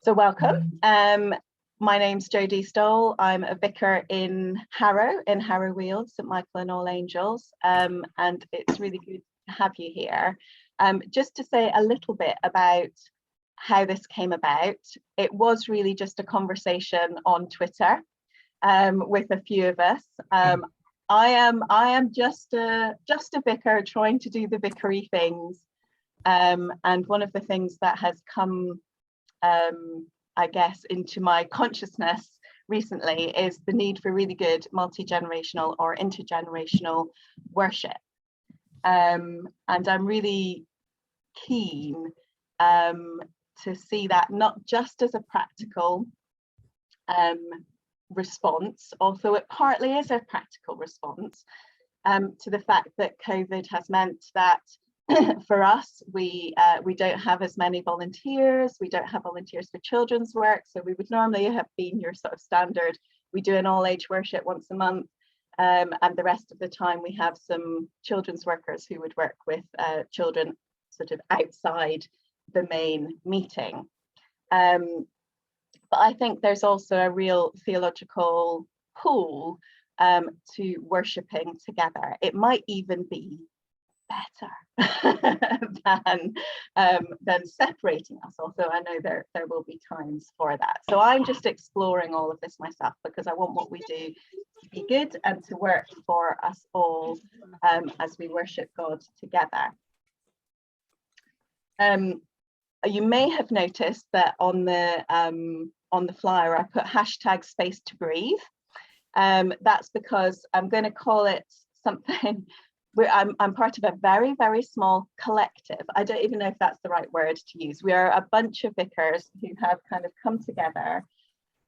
So welcome. My name's Jodie Stoll. I'm a vicar in Harrow Weald, St Michael and All Angels, and it's really good to have you here. Just to say a little bit about how this came about, it was really just a conversation on Twitter with a few of us. I am just a vicar trying to do the vicary things, and one of the things that has come I guess into my consciousness recently is the need for really good multi-generational or intergenerational worship, and I'm really keen to see that not just as a practical response, although it partly is a practical response to the fact that COVID has meant that for us, we don't have as many volunteers. We don't have volunteers for children's work. So we would normally have been your sort of standard. We do an all age worship once a month. And the rest of the time we have some children's workers who would work with children sort of outside the main meeting. But I think there's also a real theological pull to worshipping together. It might even be better than separating us, although I know there will be times for that. So I'm just exploring all of this myself because I want what we do to be good and to work for us all as we worship God together. You may have noticed that on the flyer I put hashtag space to breathe. That's because I'm going to call it something. I'm part of a very, very small collective. I don't even know if that's the right word to use. We are a bunch of vicars who have kind of come together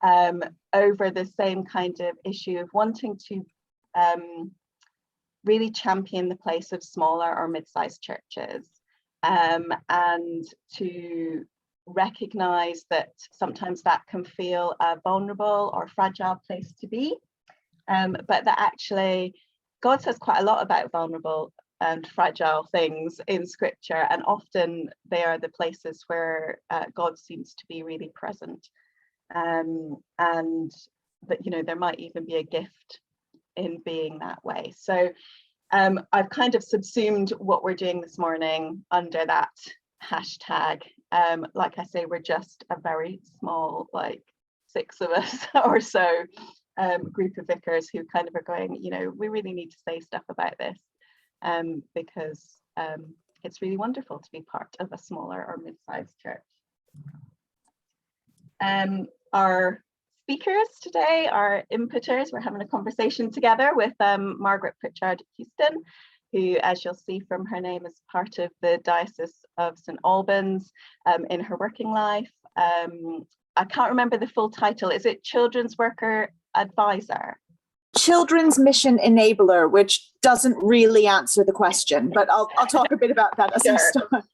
over the same kind of issue of wanting to really champion the place of smaller or mid-sized churches, and to recognise that sometimes that can feel a vulnerable or fragile place to be, but that actually God says quite a lot about vulnerable and fragile things in scripture, and often they are the places where God seems to be really present, and that, you know, there might even be a gift in being that way. So I've kind of subsumed what we're doing this morning under that hashtag. Like I say, we're just a very small, like 6 of us or so, group of vicars who kind of are going, you know, we really need to say stuff about this, because it's really wonderful to be part of a smaller or mid-sized church. Our speakers today are inputters. We're having a conversation together with Margaret Pritchard Houston, who, as you'll see from her name, is part of the Diocese of St Albans in her working life. I can't remember the full title. Is it Children's Worker Advisor? Children's Mission Enabler, which doesn't really answer the question, but I'll talk a bit about that as we start.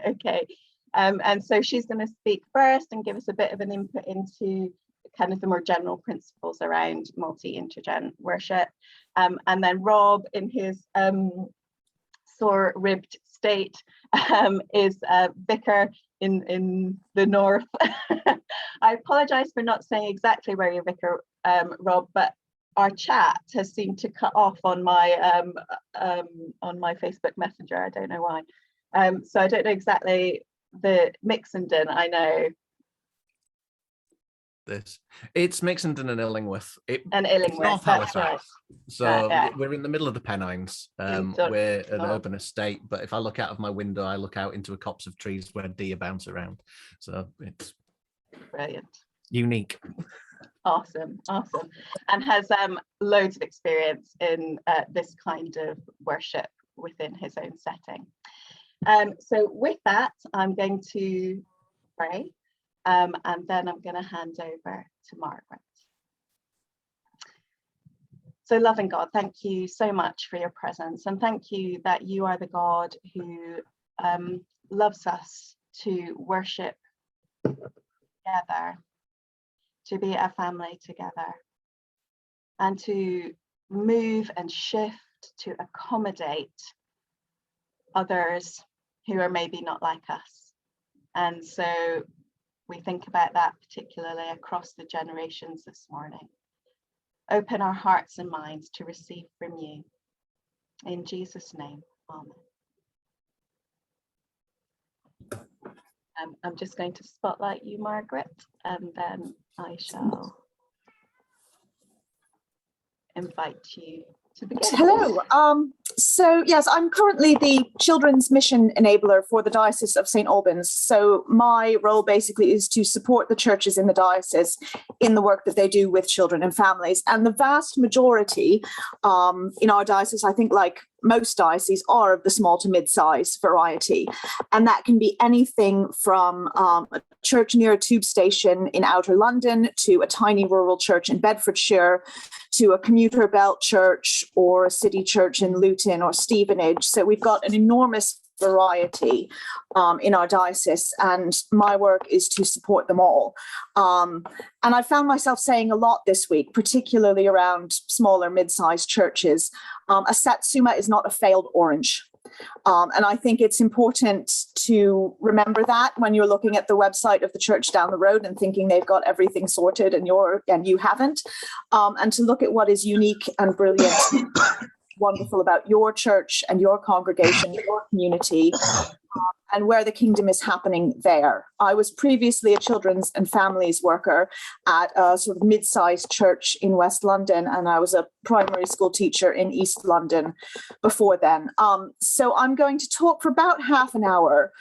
Okay, and so she's going to speak first and give us a bit of an input into kind of the more general principles around multi-intergen worship, and then Robb, in his sore-ribbed state, is a vicar in the north. I apologise for not saying exactly where you're vicar, Robb, but our chat has seemed to cut off on my Facebook Messenger. I don't know why. So I don't know exactly the Mixenden. I know it's Mixenden and Illingworth. Illingworth, North that's Halifax. right. So yeah. we're in the middle of the Pennines. We're an urban estate, but if I look out of my window, I look out into a copse of trees where deer bounce around. So it's brilliant, unique. Awesome, and has loads of experience in this kind of worship within his own setting. So with that, I'm going to pray, and then I'm going to hand over to Margaret. So loving God, thank you so much for your presence, and thank you that you are the God who loves us to worship together, to be a family together, and to move and shift to accommodate others who are maybe not like us. And so we think about that particularly across the generations this morning. Open our hearts and minds to receive from you. In Jesus' name, amen. I'm just going to spotlight you, Margaret, and then I shall invite you to begin. Hello. So yes, I'm currently the Children's Mission Enabler for the Diocese of St. Albans. So my role basically is to support the churches in the diocese in the work that they do with children and families. And the vast majority in our diocese, I think like most dioceses, are of the small to mid-size variety. And that can be anything from a church near a tube station in outer London to a tiny rural church in Bedfordshire to a commuter belt church or a city church in Luton or Stevenage. So we've got an enormous variety in our diocese, and my work is to support them all. And I found myself saying a lot this week, particularly around smaller mid-sized churches. A satsuma is not a failed orange. And I think it's important to remember that when you're looking at the website of the church down the road and thinking they've got everything sorted and you haven't, and to look at what is unique and brilliant, wonderful about your church and your congregation, your community, and where the kingdom is happening there. I was previously a children's and families worker at a sort of mid-sized church in West London, and I was a primary school teacher in East London before then. So I'm going to talk for about half an hour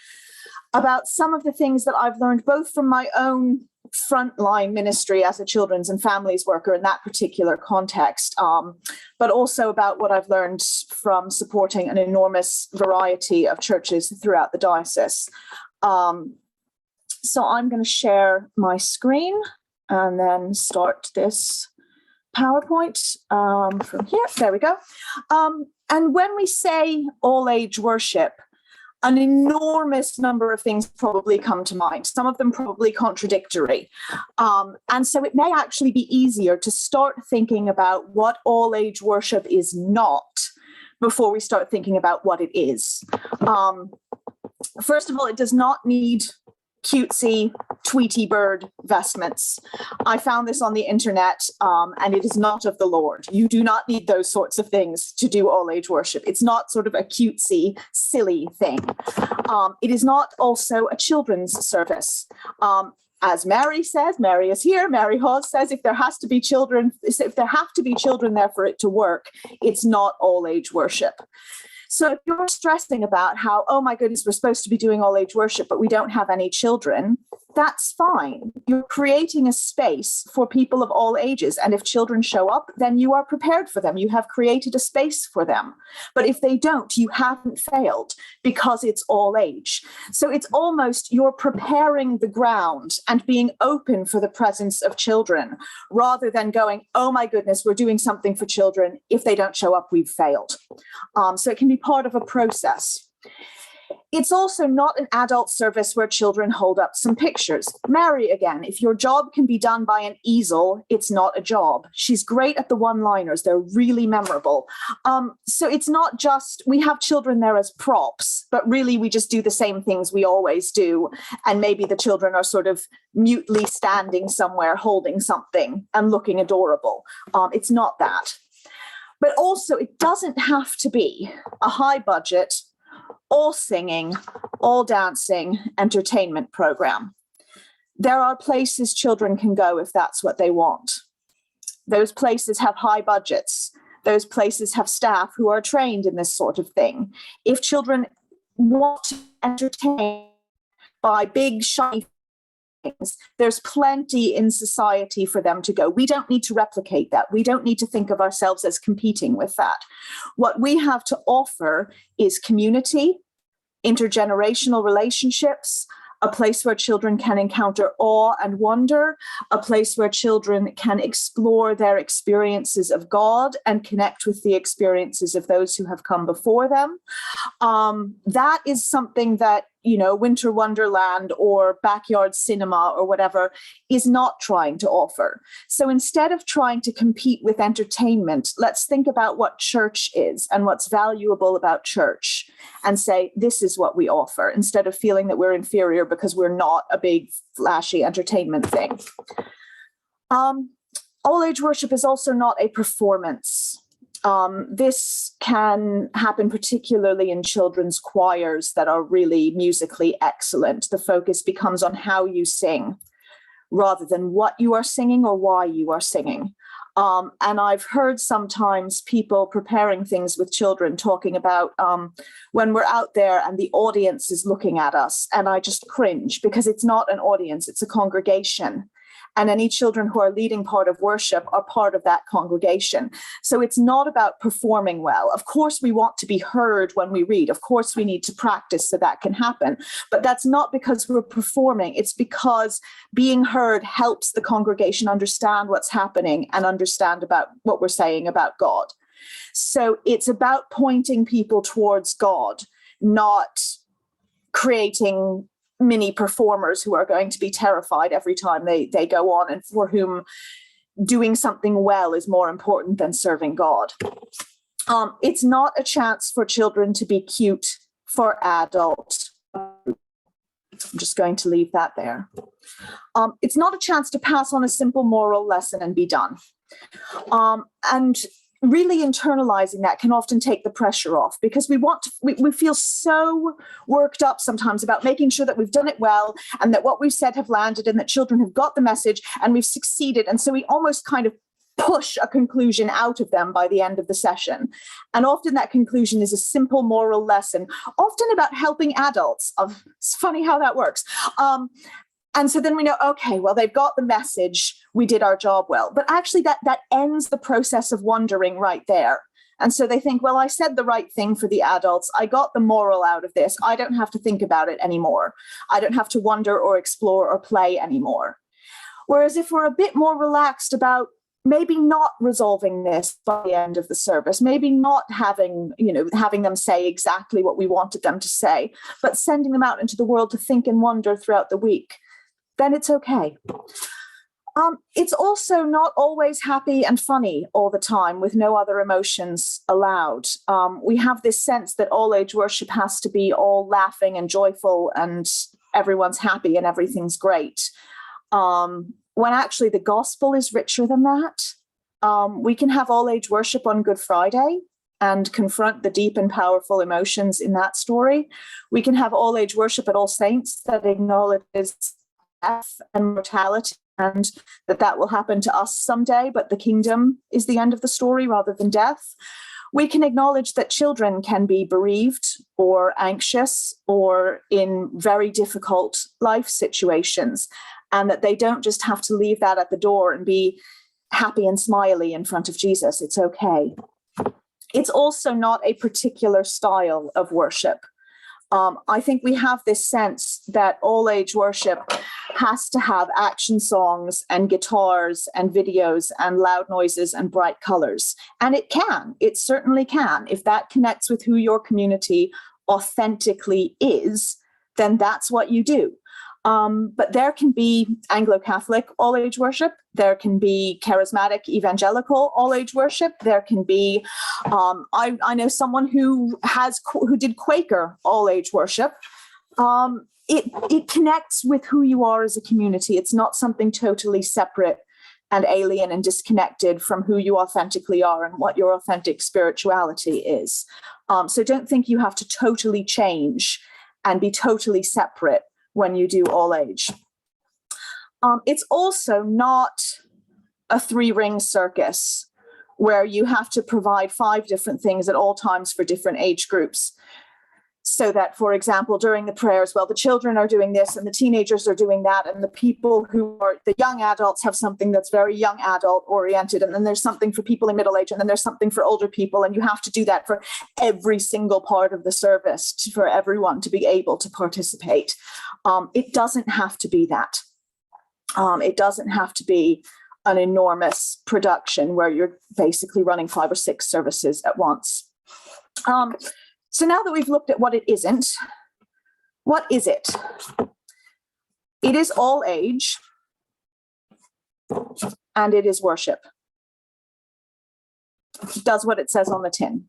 about some of the things that I've learned both from my own frontline ministry as a children's and families worker in that particular context, but also about what I've learned from supporting an enormous variety of churches throughout the diocese. So I'm going to share my screen and then start this PowerPoint from here. There we go. And when we say all age worship, an enormous number of things probably come to mind, some of them probably contradictory. And so it may actually be easier to start thinking about what all age worship is not before we start thinking about what it is. First of all, it does not need cutesy Tweety bird vestments. I found this on the internet, and it is not of the Lord. You do not need those sorts of things to do all age worship. It's not sort of a cutesy, silly thing. It is not also a children's service. As Mary says, Mary is here, Mary Hawes says, if there have to be children there for it to work, it's not all age worship. So if you're stressing about how, oh my goodness, we're supposed to be doing all age worship, but we don't have any children, that's fine. You're creating a space for people of all ages. And if children show up, then you are prepared for them. You have created a space for them. But if they don't, you haven't failed because it's all age. So it's almost you're preparing the ground and being open for the presence of children rather than going, oh my goodness, we're doing something for children. If they don't show up, we've failed. So it can be part of a process. It's also not an adult service where children hold up some pictures. Mary, again, if your job can be done by an easel, it's not a job. She's great at the one-liners. They're really memorable. So it's not just, we have children there as props, but really we just do the same things we always do. And maybe the children are sort of mutely standing somewhere holding something and looking adorable. It's not that. But also it doesn't have to be a high budget, all singing, all dancing entertainment program. There are places children can go if that's what they want. Those places have high budgets. Those places have staff who are trained in this sort of thing. If children want to entertain by big, shiny things, there's plenty in society for them to go. We don't need to replicate that. We don't need to think of ourselves as competing with that. What we have to offer is community, intergenerational relationships, a place where children can encounter awe and wonder, a place where children can explore their experiences of God and connect with the experiences of those who have come before them. That is something that Winter Wonderland or backyard cinema or whatever is not trying to offer. So instead of trying to compete with entertainment, let's think about what church is and what's valuable about church and say, this is what we offer, instead of feeling that we're inferior because we're not a big, flashy entertainment thing. All age worship is also not a performance. This can happen particularly in children's choirs that are really musically excellent. The focus becomes on how you sing rather than what you are singing or why you are singing. And I've heard sometimes people preparing things with children talking about when we're out there and the audience is looking at us, and I just cringe because it's not an audience, it's a congregation. And any children who are leading part of worship are part of that congregation. So it's not about performing well. Of course, we want to be heard when we read. Of course, we need to practice so that can happen. But that's not because we're performing. It's because being heard helps the congregation understand what's happening and understand about what we're saying about God. So it's about pointing people towards God, not creating mini performers who are going to be terrified every time they go on, and for whom doing something well is more important than serving God. It's not a chance for children to be cute for adults. I'm just going to leave that there. It's not a chance to pass on a simple moral lesson and be done. And really internalizing that can often take the pressure off, because we feel so worked up sometimes about making sure that we've done it well and that what we've said have landed and that children have got the message and we've succeeded. And so we almost kind of push a conclusion out of them by the end of the session. And often that conclusion is a simple moral lesson, often about helping adults. It's funny how that works. And so then we know, okay, well, they've got the message. We did our job well. But actually that ends the process of wondering right there. And so they think, well, I said the right thing for the adults. I got the moral out of this. I don't have to think about it anymore. I don't have to wonder or explore or play anymore. Whereas if we're a bit more relaxed about maybe not resolving this by the end of the service, maybe not having them say exactly what we wanted them to say, but sending them out into the world to think and wonder throughout the week, then it's okay. It's also not always happy and funny all the time with no other emotions allowed. We have this sense that all age worship has to be all laughing and joyful and everyone's happy and everything's great. When actually the gospel is richer than that. We can have all age worship on Good Friday and confront the deep and powerful emotions in that story. We can have all age worship at All Saints that acknowledges death and mortality, and that will happen to us someday, but the kingdom is the end of the story rather than death. We can acknowledge that children can be bereaved or anxious or in very difficult life situations, and that they don't just have to leave that at the door and be happy and smiley in front of Jesus. It's okay. It's also not a particular style of worship. I think we have this sense that all age worship has to have action songs and guitars and videos and loud noises and bright colors. And it certainly can. If that connects with who your community authentically is, then that's what you do. But there can be Anglo-Catholic all-age worship. There can be charismatic evangelical all-age worship. There can be, I know someone who did Quaker all-age worship. It connects with who you are as a community. It's not something totally separate and alien and disconnected from who you authentically are and what your authentic spirituality is. So don't think you have to totally change and be totally separate when you do all age. It's also not a 3-ring circus where you have to provide 5 different things at all times for different age groups. So that, for example, during the prayers, well, the children are doing this and the teenagers are doing that, and the people who are the young adults have something that's very young adult oriented, and then there's something for people in middle age, and then there's something for older people, and you have to do that for every single part of the service for everyone to be able to participate. It doesn't have to be that. It doesn't have to be an enormous production where you're basically running 5 or 6 services at once. So now that we've looked at what it isn't, What is it? It is all age, and it is worship. It does what it says on the tin.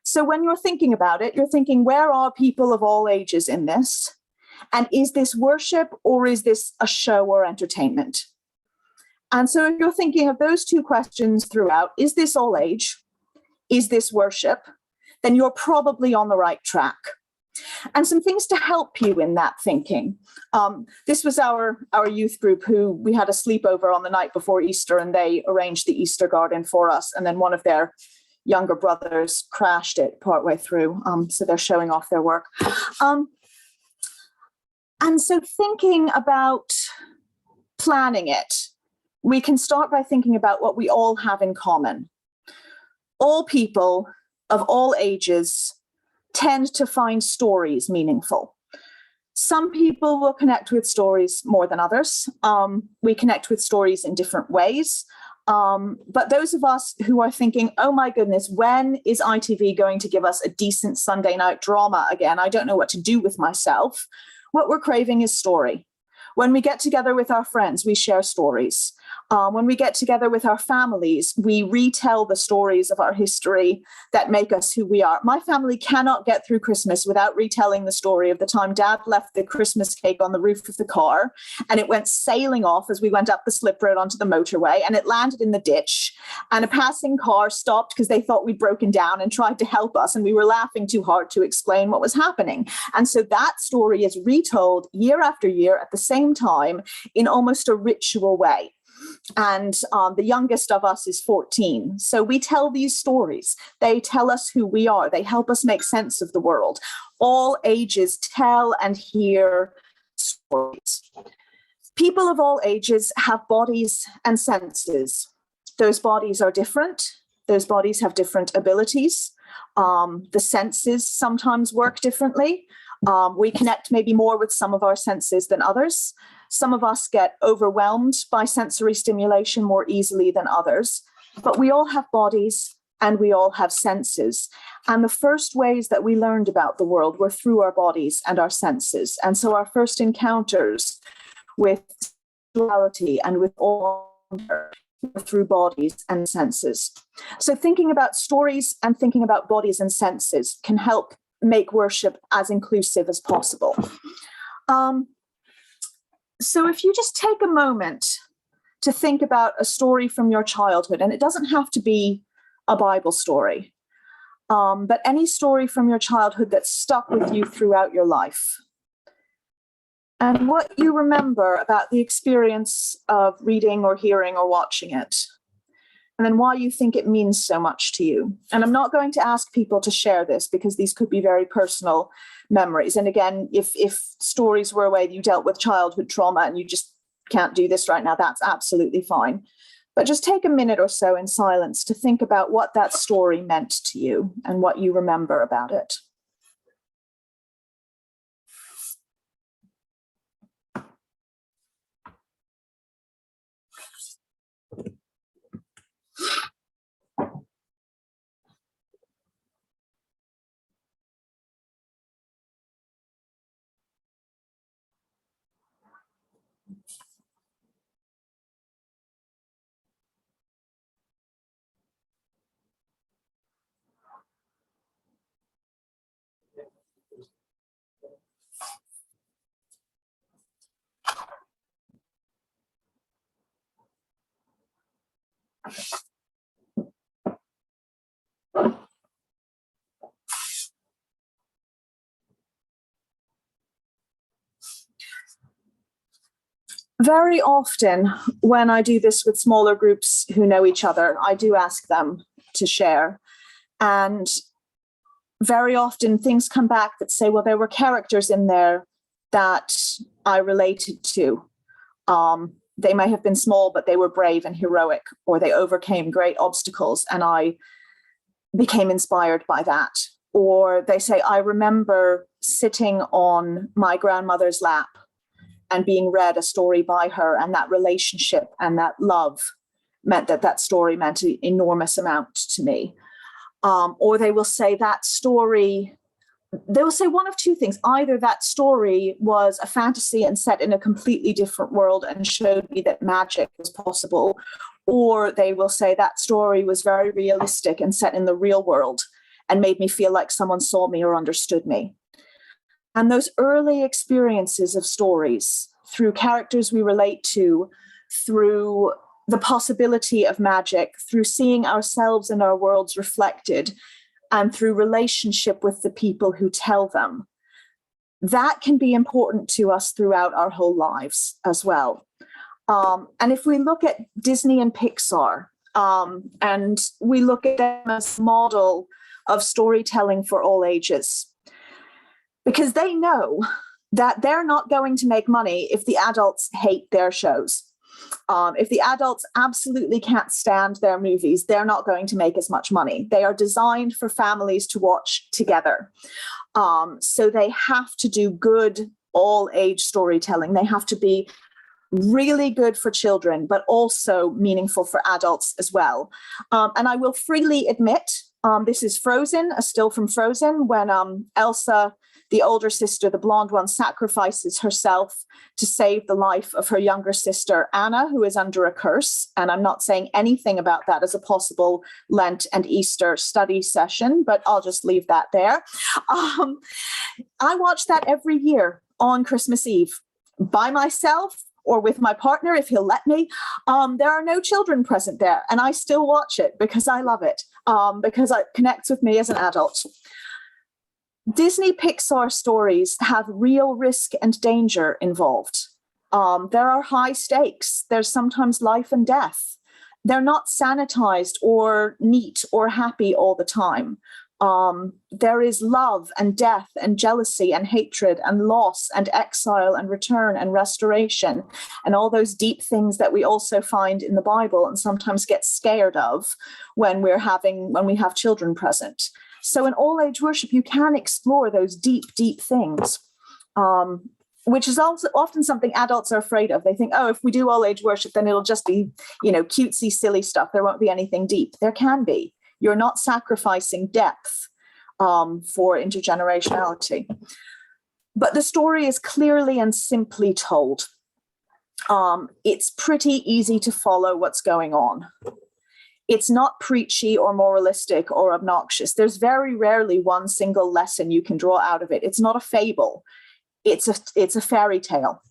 So when you're thinking about it, you're thinking, where are people of all ages in this? And is this worship, or is this a show or entertainment? And so if you're thinking of those two questions throughout, is this all age? Is this worship? Then you're probably on the right track. And some things to help you in that thinking. This was our youth group who we had a sleepover on the night before Easter, and they arranged the Easter garden for us. And then one of their younger brothers crashed it partway through. So they're showing off their work. And so thinking about planning it, we can start by thinking about what we all have in common. All people of all ages tend to find stories meaningful. Some people will connect with stories more than others. We connect with stories in different ways. But those of us who are thinking, oh my goodness, when is ITV going to give us a decent Sunday night drama again? I don't know what to do with myself. What we're craving is story. When we get together with our friends, we share stories. When we get together with our families, we retell the stories of our history that make us who we are. My family cannot get through Christmas without retelling the story of the time Dad left the Christmas cake on the roof of the car, and it went sailing off as we went up the slip road onto the motorway, and it landed in the ditch, and a passing car stopped because they thought we'd broken down and tried to help us, and we were laughing too hard to explain what was happening. And so that story is retold year after year at the same time in almost a ritual way. And the youngest of us is 14. So we tell these stories. They tell us who we are. They help us make sense of the world. All ages tell and hear stories. People of all ages have bodies and senses. Those bodies are different. Those bodies have different abilities. The senses sometimes work differently. We connect maybe more with some of our senses than others. Some of us get overwhelmed by sensory stimulation more easily than others, but we all have bodies and we all have senses. And the first ways that we learned about the world were through our bodies and our senses. And so our first encounters with sexuality and with all were through bodies and senses. So thinking about stories and thinking about bodies and senses can help make worship as inclusive as possible. So if you just take a moment to think about a story from your childhood, and it doesn't have to be a Bible story, but any story from your childhood that stuck with you throughout your life, and what you remember about the experience of reading or hearing or watching it, and then why you think it means so much to you. And I'm not going to ask people to share this because these could be very personal memories. And again, if stories were a way you dealt with childhood trauma and you just can't do this right now, that's absolutely fine. But just take a minute or so in silence to think about what that story meant to you and what you remember about it. Very often when I do this with smaller groups who know each other, I do ask them to share. And very often things come back that say, well, there were characters in there that I related to. They may have been small, but they were brave and heroic, or they overcame great obstacles and I became inspired by that. Or they say, I remember sitting on my grandmother's lap and being read a story by her, and that relationship and that love meant that story meant an enormous amount to me. Or they will say that story they will say one of two things. Either that story was a fantasy and set in a completely different world and showed me that magic was possible, or they will say that story was very realistic and set in the real world and made me feel like someone saw me or understood me. And those early experiences of stories, through characters we relate to, through the possibility of magic, through seeing ourselves and our worlds reflected, and through relationship with the people who tell them, that can be important to us throughout our whole lives as well. And if we look at Disney and Pixar, and we look at them as a model of storytelling for all ages, because they know that they're not going to make money if the adults hate their shows. If the adults absolutely can't stand their movies, they're not going to make as much money. They are designed for families to watch together. So they have to do good all-age storytelling. They have to be really good for children, but also meaningful for adults as well. And I will freely admit, this is Frozen, a still from Frozen, when Elsa, the older sister, the blonde one, sacrifices herself to save the life of her younger sister, Anna, who is under a curse. And I'm not saying anything about that as a possible Lent and Easter study session, but I'll just leave that there. I watch that every year on Christmas Eve by myself or with my partner, if he'll let me. There are no children present there, and I still watch it because I love it, because it connects with me as an adult. Disney Pixar stories have real risk and danger involved. There are high stakes. There's sometimes life and death. They're not sanitized or neat or happy all the time. There is love and death and jealousy and hatred and loss and exile and return and restoration and all those deep things that we also find in the Bible and sometimes get scared of when we have children present. So in all age worship, you can explore those deep, deep things, which is also often something adults are afraid of. They think, oh, if we do all age worship, then it'll just be, cutesy, silly stuff. There won't be anything deep. There can be. You're not sacrificing depth for intergenerationality. But the story is clearly and simply told. It's pretty easy to follow what's going on. It's not preachy or moralistic or obnoxious. There's very rarely one single lesson you can draw out of it. It's not a fable. It's a fairy tale.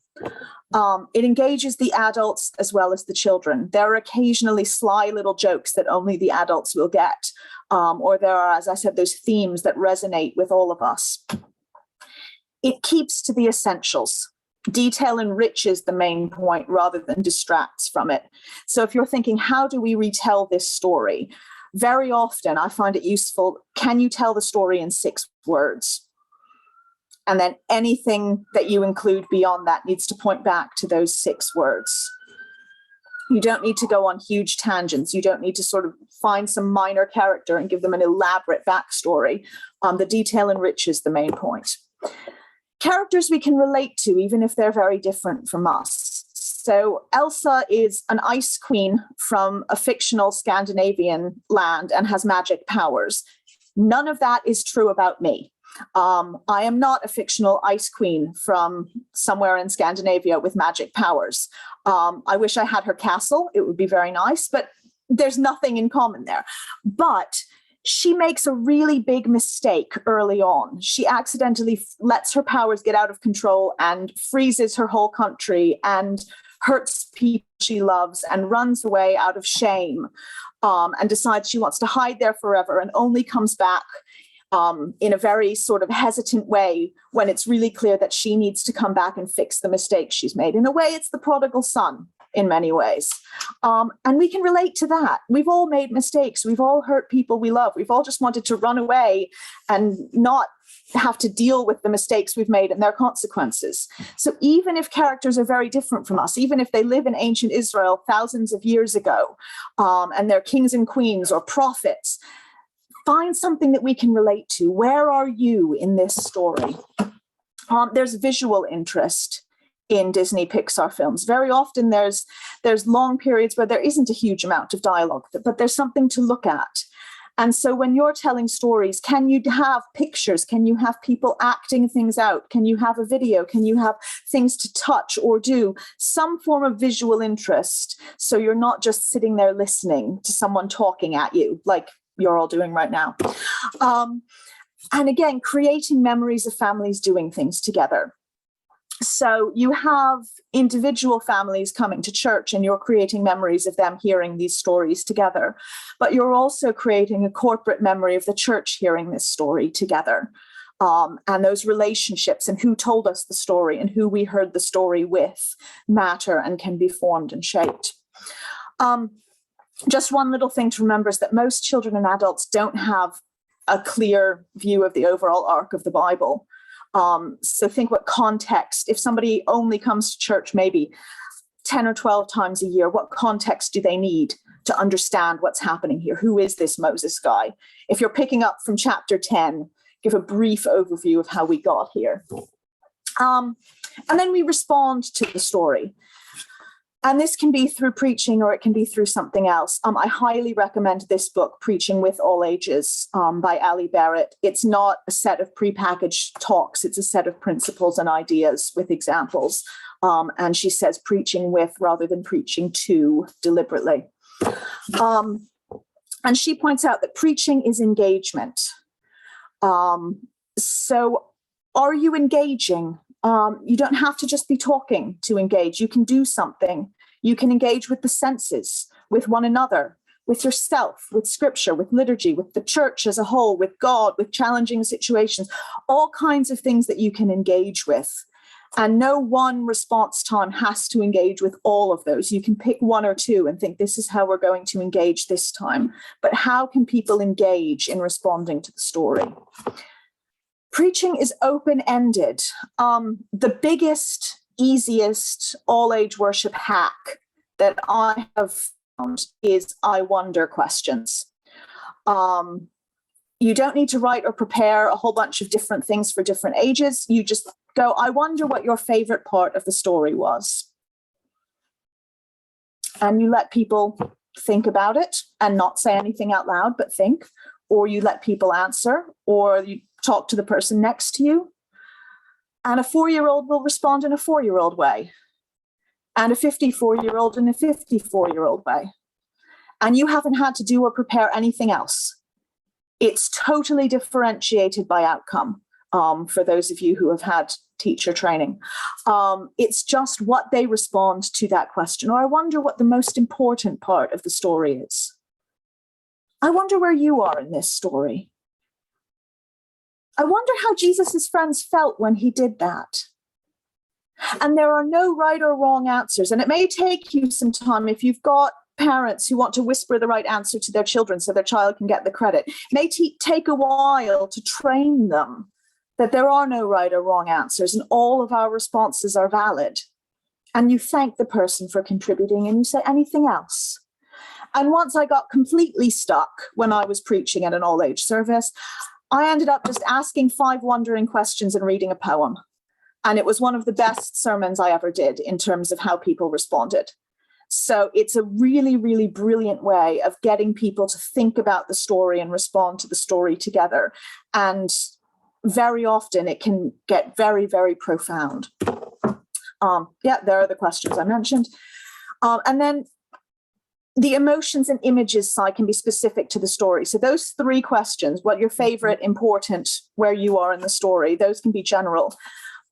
It engages the adults as well as the children. There are occasionally sly little jokes that only the adults will get. Or there are, as I said, those themes that resonate with all of us. It keeps to the essentials. Detail enriches the main point rather than distracts from it. So if you're thinking, how do we retell this story? Very often I find it useful. Can you tell the story in 6 words? And then anything that you include beyond that needs to point back to those 6 words. You don't need to go on huge tangents. You don't need to sort of find some minor character and give them an elaborate backstory. The detail enriches the main point. Characters we can relate to, even if they're very different from us. So Elsa is an ice queen from a fictional Scandinavian land and has magic powers. None of that is true about me. I am not a fictional ice queen from somewhere in Scandinavia with magic powers. I wish I had her castle. It would be very nice, but there's nothing in common there. But she makes a really big mistake early on. She accidentally lets her powers get out of control and freezes her whole country and hurts people she loves and runs away out of shame, and decides she wants to hide there forever and only comes back in a very sort of hesitant way when it's really clear that she needs to come back and fix the mistakes she's made. In a way, it's the prodigal son in many ways. And we can relate to that. We've all made mistakes. We've all hurt people we love. We've all just wanted to run away and not have to deal with the mistakes we've made and their consequences. So even if characters are very different from us, even if they live in ancient Israel thousands of years ago, and they're kings and queens or prophets, find something that we can relate to. Where are you in this story? There's visual interest in Disney Pixar films. Very often there's long periods where there isn't a huge amount of dialogue, but there's something to look at. And so when you're telling stories, can you have pictures? Can you have people acting things out? Can you have a video? Can you have things to touch or do? Some form of visual interest. So you're not just sitting there listening to someone talking at you like you're all doing right now. And again, creating memories of families doing things together. So you have individual families coming to church and you're creating memories of them hearing these stories together, but you're also creating a corporate memory of the church hearing this story together. And those relationships and who told us the story and who we heard the story with matter and can be formed and shaped. Just one little thing to remember is that most children and adults don't have a clear view of the overall arc of the Bible. So think what context, if somebody only comes to church maybe 10 or 12 times a year, what context do they need to understand what's happening here? Who is this Moses guy? If you're picking up from chapter 10, give a brief overview of how we got here. And then we respond to the story. And this can be through preaching or it can be through something else. I highly recommend this book, Preaching with All Ages, by Ali Barrett. It's not a set of prepackaged talks. It's a set of principles and ideas with examples. And she says preaching with rather than preaching to deliberately. And she points out that preaching is engagement. So are you engaging? You don't have to just be talking to engage. You can do something. You can engage with the senses, with one another, with yourself, with scripture, with liturgy, with the church as a whole, with God, with challenging situations, all kinds of things that you can engage with. And no one response time has to engage with all of those. You can pick one or two and think, this is how we're going to engage this time. But how can people engage in responding to the story? Preaching is open-ended. The biggest, easiest all-age worship hack that I have found is I wonder questions. You don't need to write or prepare a whole bunch of different things for different ages. You just go, I wonder what your favorite part of the story was. And you let people think about it and not say anything out loud, but think, or you let people answer, or you talk to the person next to you. And a 4-year-old will respond in a 4-year-old way, and a 54-year-old in a 54-year-old way. And you haven't had to do or prepare anything else. It's totally differentiated by outcome, for those of you who have had teacher training. It's just what they respond to that question. Or I wonder what the most important part of the story is. I wonder where you are in this story. I wonder how Jesus's friends felt when he did that. And there are no right or wrong answers. And it may take you some time if you've got parents who want to whisper the right answer to their children so their child can get the credit. It may take a while to train them that there are no right or wrong answers and all of our responses are valid. And you thank the person for contributing and you say, anything else? And once I got completely stuck when I was preaching at an all-age service, I ended up just asking 5 wondering questions and reading a poem. And it was one of the best sermons I ever did in terms of how people responded. So it's a really, really brilliant way of getting people to think about the story and respond to the story together. And very often it can get very, very profound. There are the questions I mentioned. And then the emotions and images side can be specific to the story. So those 3 questions, what your favorite, important, where you are in the story, those can be general.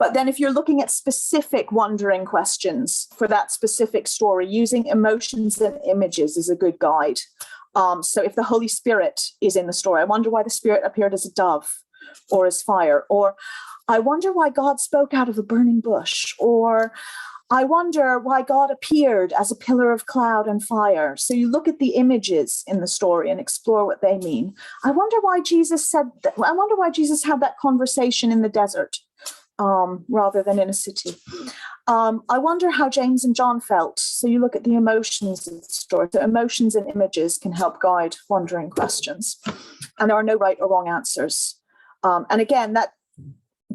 But then if you're looking at specific wondering questions for that specific story, using emotions and images is a good guide. So if the Holy Spirit is in the story, I wonder why the Spirit appeared as a dove or as fire, or I wonder why God spoke out of a burning bush, or I wonder why God appeared as a pillar of cloud and fire. So you look at the images in the story and explore what they mean. I wonder why Jesus said that. I wonder why Jesus had that conversation in the desert rather than in a city. I wonder how James and John felt. So you look at the emotions of the story. So emotions and images can help guide wondering questions. And there are no right or wrong answers. And again, that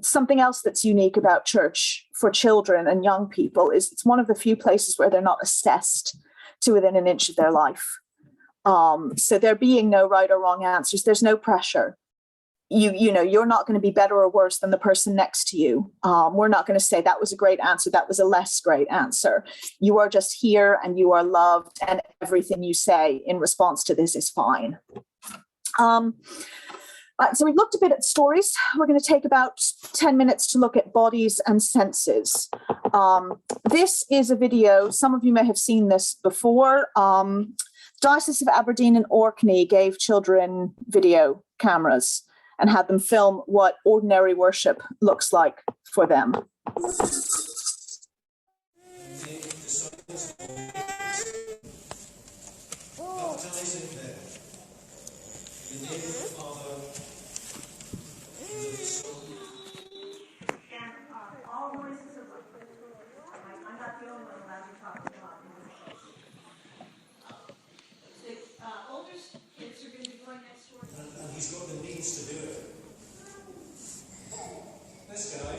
something else that's unique about church for children and young people is it's one of the few places where they're not assessed to within an inch of their life. So there being no right or wrong answers, there's no pressure. You know, you're not going to be better or worse than the person next to you. We're not going to say that was a great answer, that was a less great answer. You are just here and you are loved, and everything you say in response to this is fine. So we've looked a bit at stories. We're going to take about 10 minutes to look at bodies and senses. This is a video, some of you may have seen this before. Diocese of Aberdeen and Orkney gave children video cameras and had them film what ordinary worship looks like for them. He's got the means to do it. This guy,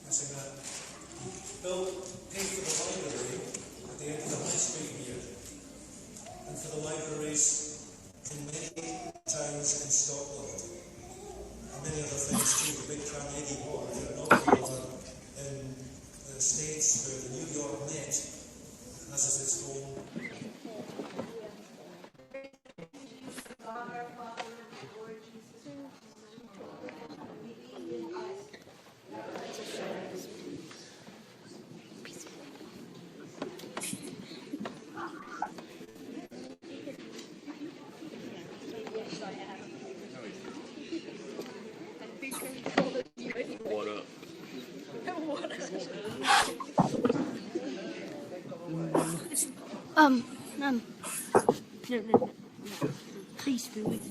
that's a guy, paid for the library at the end of the high street here, and for the libraries in many towns in Scotland, and many other things too. The big Carnegie Hall, and an awful lot in the States where the New York Met has its own. No. Please be with me.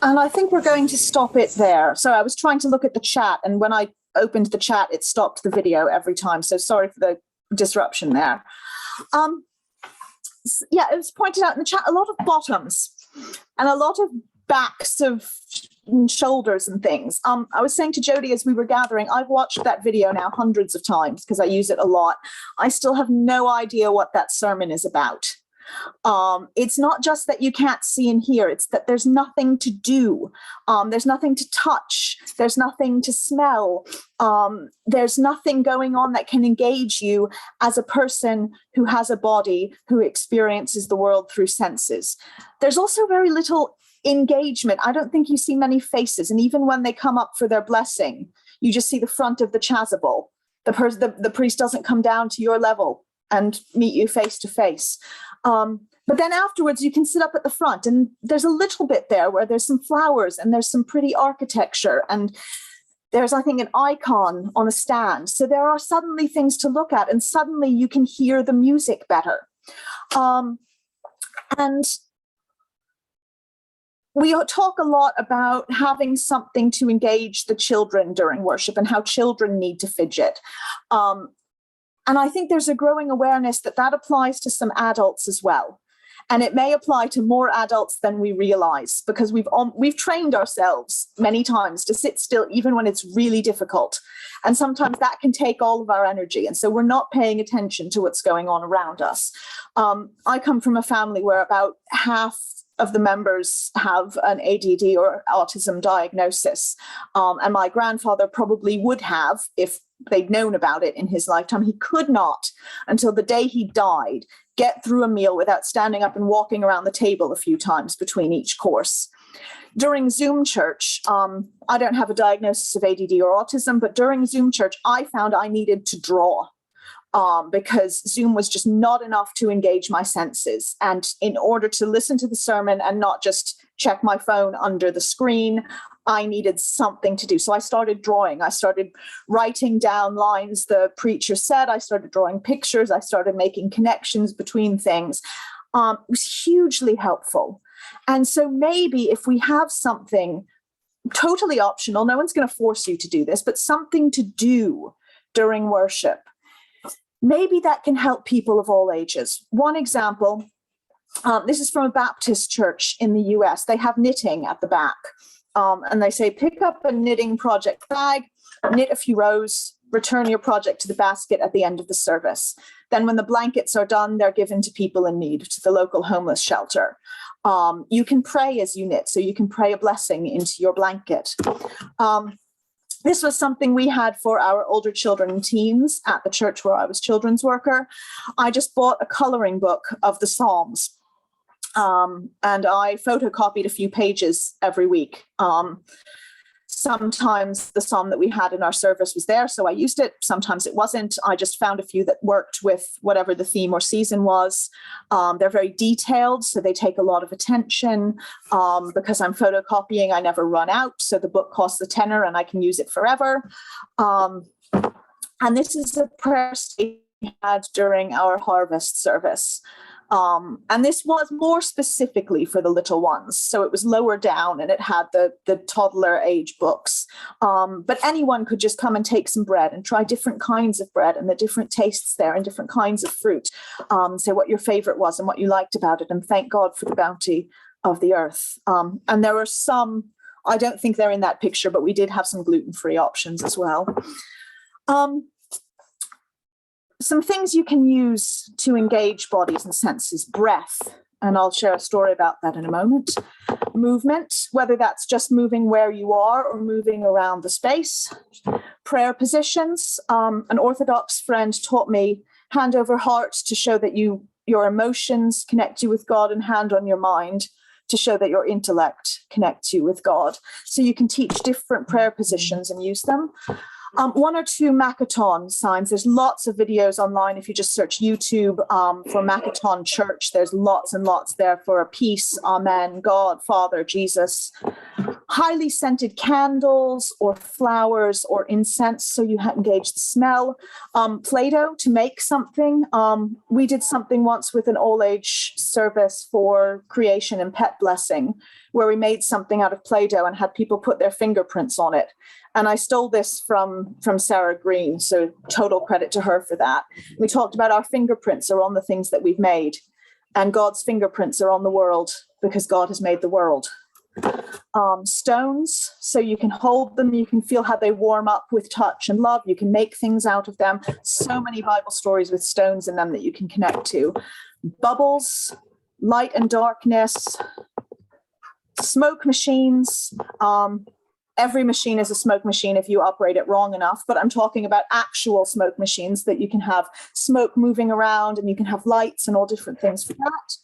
And I think we're going to stop it there. So I was trying to look at the chat, and when I opened the chat, it stopped the video every time. So sorry for the disruption there. Yeah, it was pointed out in the chat, a lot of bottoms and a lot of backs of shoulders and things. I was saying to Jodie as we were gathering, I've watched that video now hundreds of times because I use it a lot. I still have no idea what that sermon is about. It's not just that you can't see and hear, it's that there's nothing to do. There's nothing to touch. There's nothing to smell. There's nothing going on that can engage you as a person who has a body, who experiences the world through senses. There's also very little engagement. I don't think you see many faces. And even when they come up for their blessing, you just see the front of the chasuble. The priest doesn't come down to your level and meet you face to face. But then afterwards, you can sit up at the front, and there's a little bit there where there's some flowers and there's some pretty architecture, and there's, I think, an icon on a stand. So there are suddenly things to look at, and suddenly you can hear the music better. And we talk a lot about having something to engage the children during worship and how children need to fidget. And I think there's a growing awareness that that applies to some adults as well. And it may apply to more adults than we realize, because we've trained ourselves many times to sit still even when it's really difficult. And sometimes that can take all of our energy. And so we're not paying attention to what's going on around us. I come from a family where about half of the members have an ADD or autism diagnosis. And my grandfather probably would have if they'd known about it in his lifetime. He could not, until the day he died, get through a meal without standing up and walking around the table a few times between each course. During Zoom church, I don't have a diagnosis of ADD or autism, but during Zoom church, I found I needed to draw because Zoom was just not enough to engage my senses. And in order to listen to the sermon and not just check my phone under the screen, I needed something to do. So I started drawing. I started writing down lines the preacher said. I started drawing pictures. I started making connections between things. It was hugely helpful. And so maybe if we have something totally optional, no one's going to force you to do this, but something to do during worship, maybe that can help people of all ages. One example, this is from a Baptist church in the US. They have knitting at the back. And they say, pick up a knitting project bag, knit a few rows, return your project to the basket at the end of the service. Then when the blankets are done, they're given to people in need, to the local homeless shelter. You can pray as you knit, so you can pray a blessing into your blanket. This was something we had for our older children and teens at the church where I was children's worker. I just bought a coloring book of the Psalms. And I photocopied a few pages every week. Sometimes the psalm that we had in our service was there, so I used it. Sometimes it wasn't. I just found a few that worked with whatever the theme or season was. They're very detailed, so they take a lot of attention. Because I'm photocopying, I never run out, so the book costs a tenner and I can use it forever. And this is a prayer we had during our harvest service. And this was more specifically for the little ones. So it was lower down and it had the toddler age books. But anyone could just come and take some bread and try different kinds of bread and the different tastes there and different kinds of fruit. Say what your favorite was and what you liked about it, and thank God for the bounty of the earth. And there were some, I don't think they're in that picture, but we did have some gluten-free options as well. Some things you can use to engage bodies and senses: breath, and I'll share a story about that in a moment. Movement, whether that's just moving where you are or moving around the space. Prayer positions. An Orthodox friend taught me hand over heart to show that your emotions connect you with God, and hand on your mind to show that your intellect connects you with God. So you can teach different prayer positions and use them. 1 or 2 Makaton signs. There's lots of videos online. If you just search YouTube for Makaton Church, there's lots and lots there for peace, amen, God, Father, Jesus. Highly scented candles or flowers or incense, so you engage the smell. Play-Doh to make something. We did something once with an all-age service for creation and pet blessing, where we made something out of Play-Doh and had people put their fingerprints on it. And I stole this from Sarah Green, so total credit to her for that. We talked about our fingerprints are on the things that we've made, and God's fingerprints are on the world because God has made the world. Stones, so you can hold them, you can feel how they warm up with touch and love. You can make things out of them. So many Bible stories with stones in them that you can connect to. Bubbles, light and darkness, smoke machines. Every machine is a smoke machine if you operate it wrong enough, but I'm talking about actual smoke machines that you can have smoke moving around, and you can have lights and all different things for that.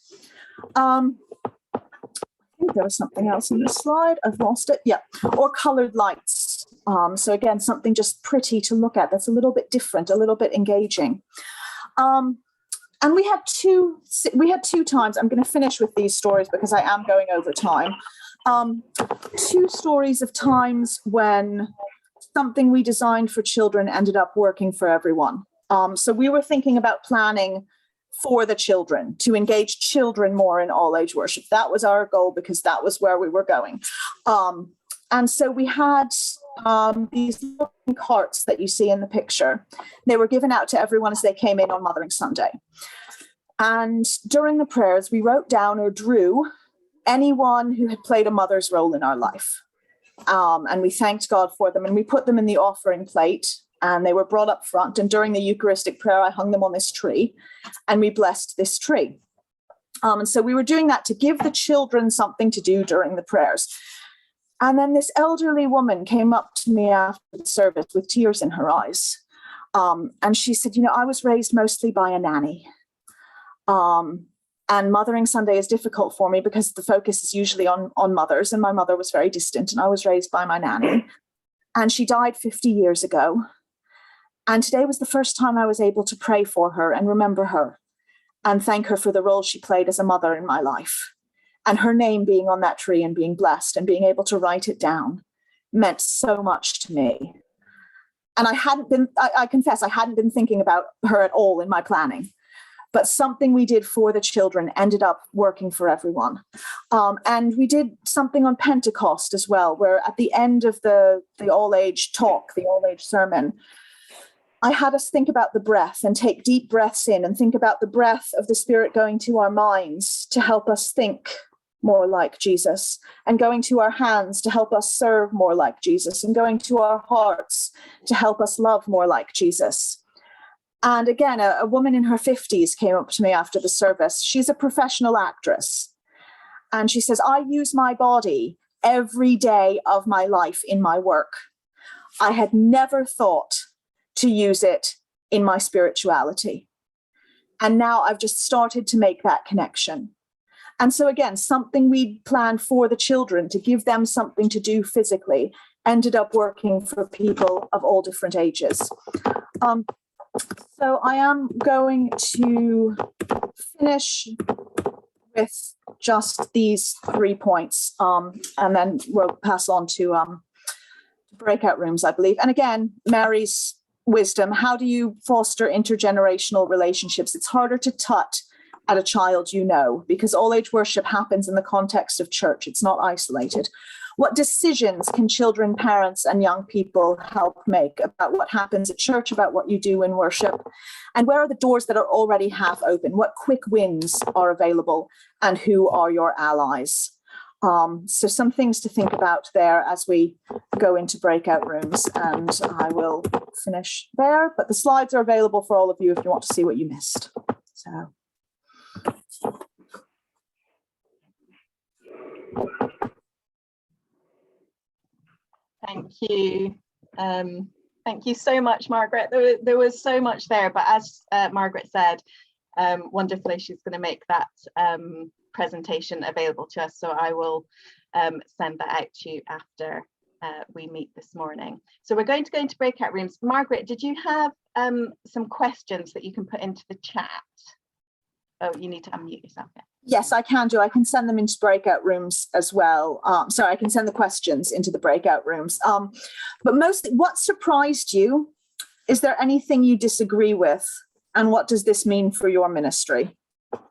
I think there was something else in this slide. I've lost it. Yeah. Or colored lights. So again, something just pretty to look at that's a little bit different, a little bit engaging. And we had two times. I'm going to finish with these stories because I am going over time. 2 stories of times when something we designed for children ended up working for everyone. So we were thinking about planning for the children, to engage children more in all age worship. That was our goal because that was where we were going. And so we had these little carts that you see in the picture. They were given out to everyone as they came in on Mothering Sunday. And during the prayers, we wrote down or drew anyone who had played a mother's role in our life. And we thanked God for them, and we put them in the offering plate, and they were brought up front. And during the Eucharistic prayer, I hung them on this tree, and we blessed this tree. And so we were doing that to give the children something to do during the prayers. And then this elderly woman came up to me after the service with tears in her eyes. And she said, I was raised mostly by a nanny. And Mothering Sunday is difficult for me because the focus is usually on mothers, and my mother was very distant, and I was raised by my nanny. And she died 50 years ago. And today was the first time I was able to pray for her and remember her and thank her for the role she played as a mother in my life. And her name being on that tree and being blessed and being able to write it down meant so much to me. And I confess, I hadn't been thinking about her at all in my planning. But something we did for the children ended up working for everyone. And we did something on Pentecost as well, where at the end of the all-age talk, the all-age sermon, I had us think about the breath and take deep breaths in and think about the breath of the Spirit going to our minds to help us think more like Jesus, and going to our hands to help us serve more like Jesus, and going to our hearts to help us love more like Jesus. And again, a woman in her 50s came up to me after the service. She's a professional actress. And she says, I use my body every day of my life in my work. I had never thought to use it in my spirituality. And now I've just started to make that connection. And so again, something we planned for the children to give them something to do physically ended up working for people of all different ages. So I am going to finish with just these 3 points, and then we'll pass on to breakout rooms, I believe. And again, Mary's wisdom, how do you foster intergenerational relationships? It's harder to tut at a child, you know, because all age worship happens in the context of church. It's not isolated. What decisions can children, parents, and young people help make about what happens at church, about what you do in worship? And where are the doors that are already half open? What quick wins are available? And who are your allies? So some things to think about there as we go into breakout rooms, and I will finish there. But the slides are available for all of you if you want to see what you missed. So. Thank you. Thank you so much, Margaret. There was so much there, but as Margaret said, wonderfully, she's going to make that presentation available to us. So I will send that out to you after we meet this morning. So we're going to go into breakout rooms. Margaret, did you have some questions that you can put into the chat? Oh, you need to unmute yourself. Yeah. Yes, I can do. I can send them into breakout rooms as well. Sorry, I can send the questions into the breakout rooms. But mostly, what surprised you? Is there anything you disagree with? And what does this mean for your ministry? I'm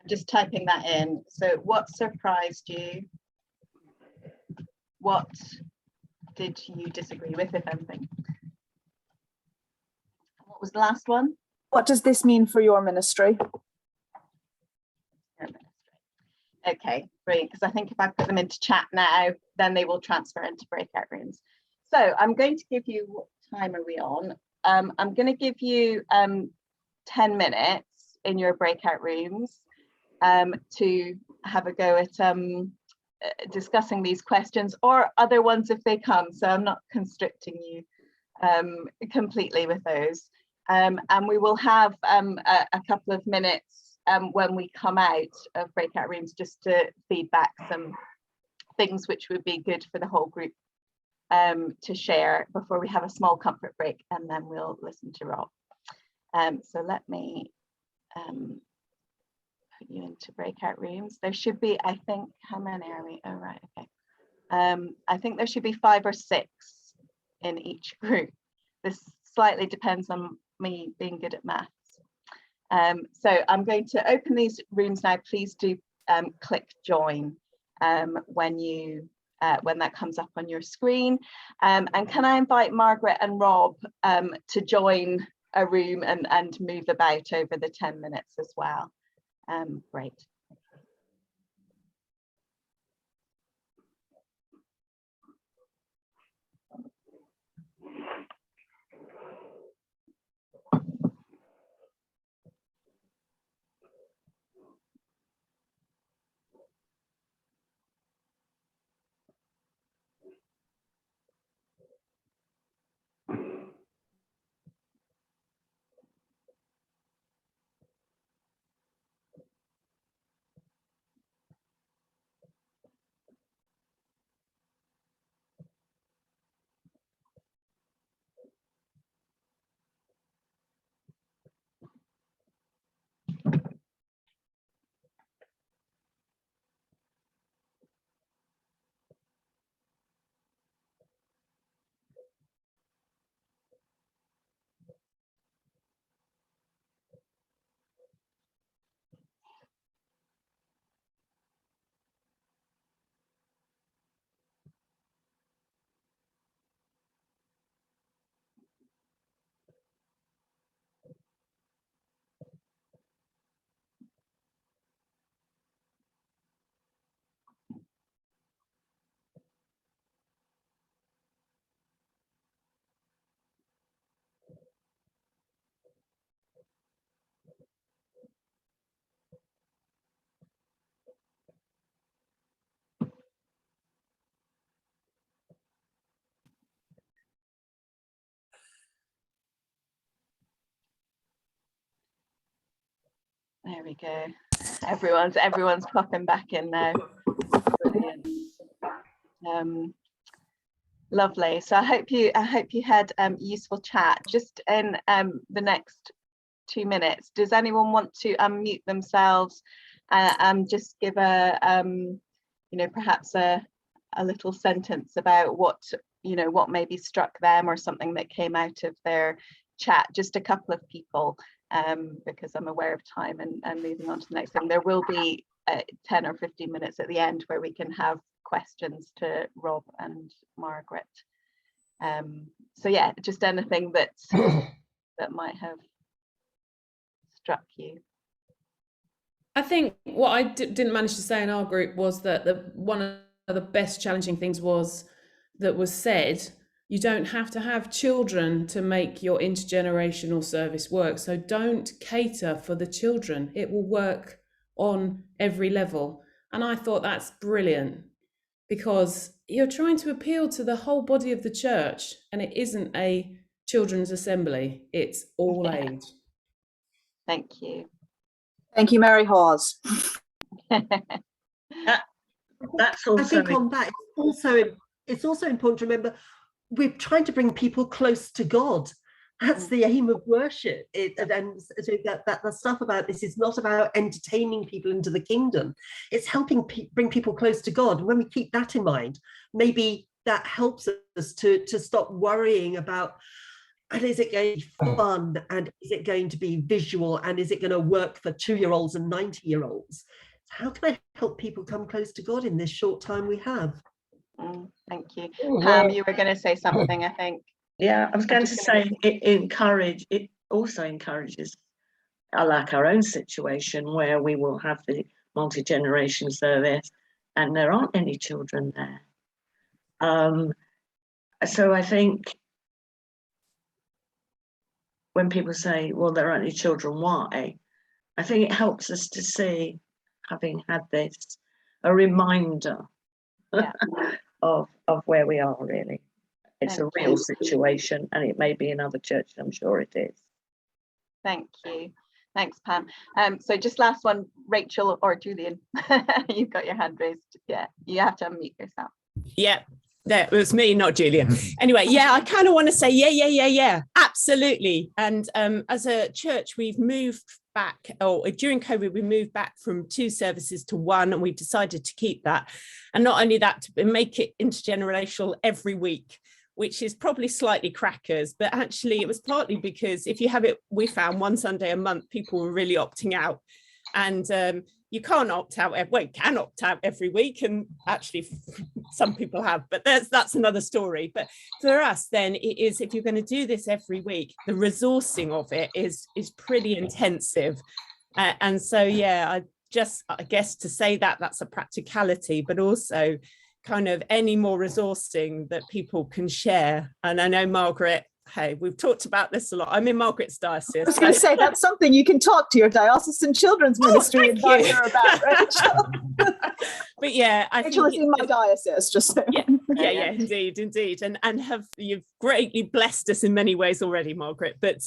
just typing that in. So what surprised you? What did you disagree with, if anything? What was the last one? What does this mean for your ministry? Okay, brilliant, because I think if I put them into chat now, then they will transfer into breakout rooms. So I'm going to give you, what time are we on? I'm going to give you 10 minutes in your breakout rooms to have a go at discussing these questions or other ones if they come. So I'm not constricting you completely with those. And we will have a couple of minutes when we come out of breakout rooms just to feed back some things which would be good for the whole group to share before we have a small comfort break, and then we'll listen to Rob. So let me put you into breakout rooms. There should be, I think, how many are we? Oh, right, okay. I think there should be 5 or 6 in each group. This slightly depends on me being good at maths. So I'm going to open these rooms now. Please do click join when that comes up on your screen. And can I invite Margaret and Rob to join a room and move about over the 10 minutes as well? Great. There we go. Everyone's popping back in now. Brilliant. Lovely. So I hope you had useful chat. Just in the next 2 minutes, does anyone want to unmute themselves and just give a perhaps a little sentence about what what maybe struck them or something that came out of their chat? Just a couple of people, because I'm aware of time and moving on to the next thing. There will be 10 or 15 minutes at the end where we can have questions to Rob and Margaret. So yeah, just anything that might have struck you. I think what I didn't manage to say in our group was that one of the best challenging things was said, you don't have to have children to make your intergenerational service work. So don't cater for the children. It will work on every level. And I thought that's brilliant, because you're trying to appeal to the whole body of the church, and it isn't a children's assembly, it's all age. Thank you. Thank you, Mary Hawes. That's also, I think on that, it's also important to remember we're trying to bring people close to God. That's the aim of worship. And so that the stuff about this is not about entertaining people into the kingdom. It's helping bring people close to God. And when we keep that in mind, maybe that helps us to stop worrying about, and is it going to be fun, and is it going to be visual, and is it going to work for 2-year-olds and 90-year-olds? How can I help people come close to God in this short time we have? Thank you. Pam, you were going to say something, I think. Yeah, I was going to say it also encourages, like our own situation where we will have the multi-generation service and there aren't any children there. So I think when people say, well, there aren't any children, why? I think it helps us to see, having had this, a reminder of where we are really. It's a real situation, and it may be in other churches, I'm sure it is. Thank you. Thanks, Pam. So just last one, Rachel or Julian, you've got your hand raised. Yeah, you have to unmute yourself. Yeah, that was me, not Julian. Anyway, yeah, I kind of want to say, yeah, absolutely. And as a church, we've moved back, or during COVID, we moved back from 2 services to 1, and we decided to keep that. And not only that, to make it intergenerational every week, which is probably slightly crackers, but actually it was partly because if you have it, we found 1 Sunday a month, people were really opting out. And you can't opt out, well, you can opt out every week, and actually some people have, but that's another story. But for us then, it is, if you're going to do this every week, the resourcing of it is pretty intensive. And so, yeah, I guess to say that's a practicality, but also kind of any more resourcing that people can share. And I know Margaret, hey, we've talked about this a lot. I'm in Margaret's diocese. I was going to say, that's something you can talk to your diocesan children's ministry and advise her about, Rachel. But yeah, Rachel is in my diocese, just so. Yeah, indeed, and you've greatly blessed us in many ways already, Margaret. But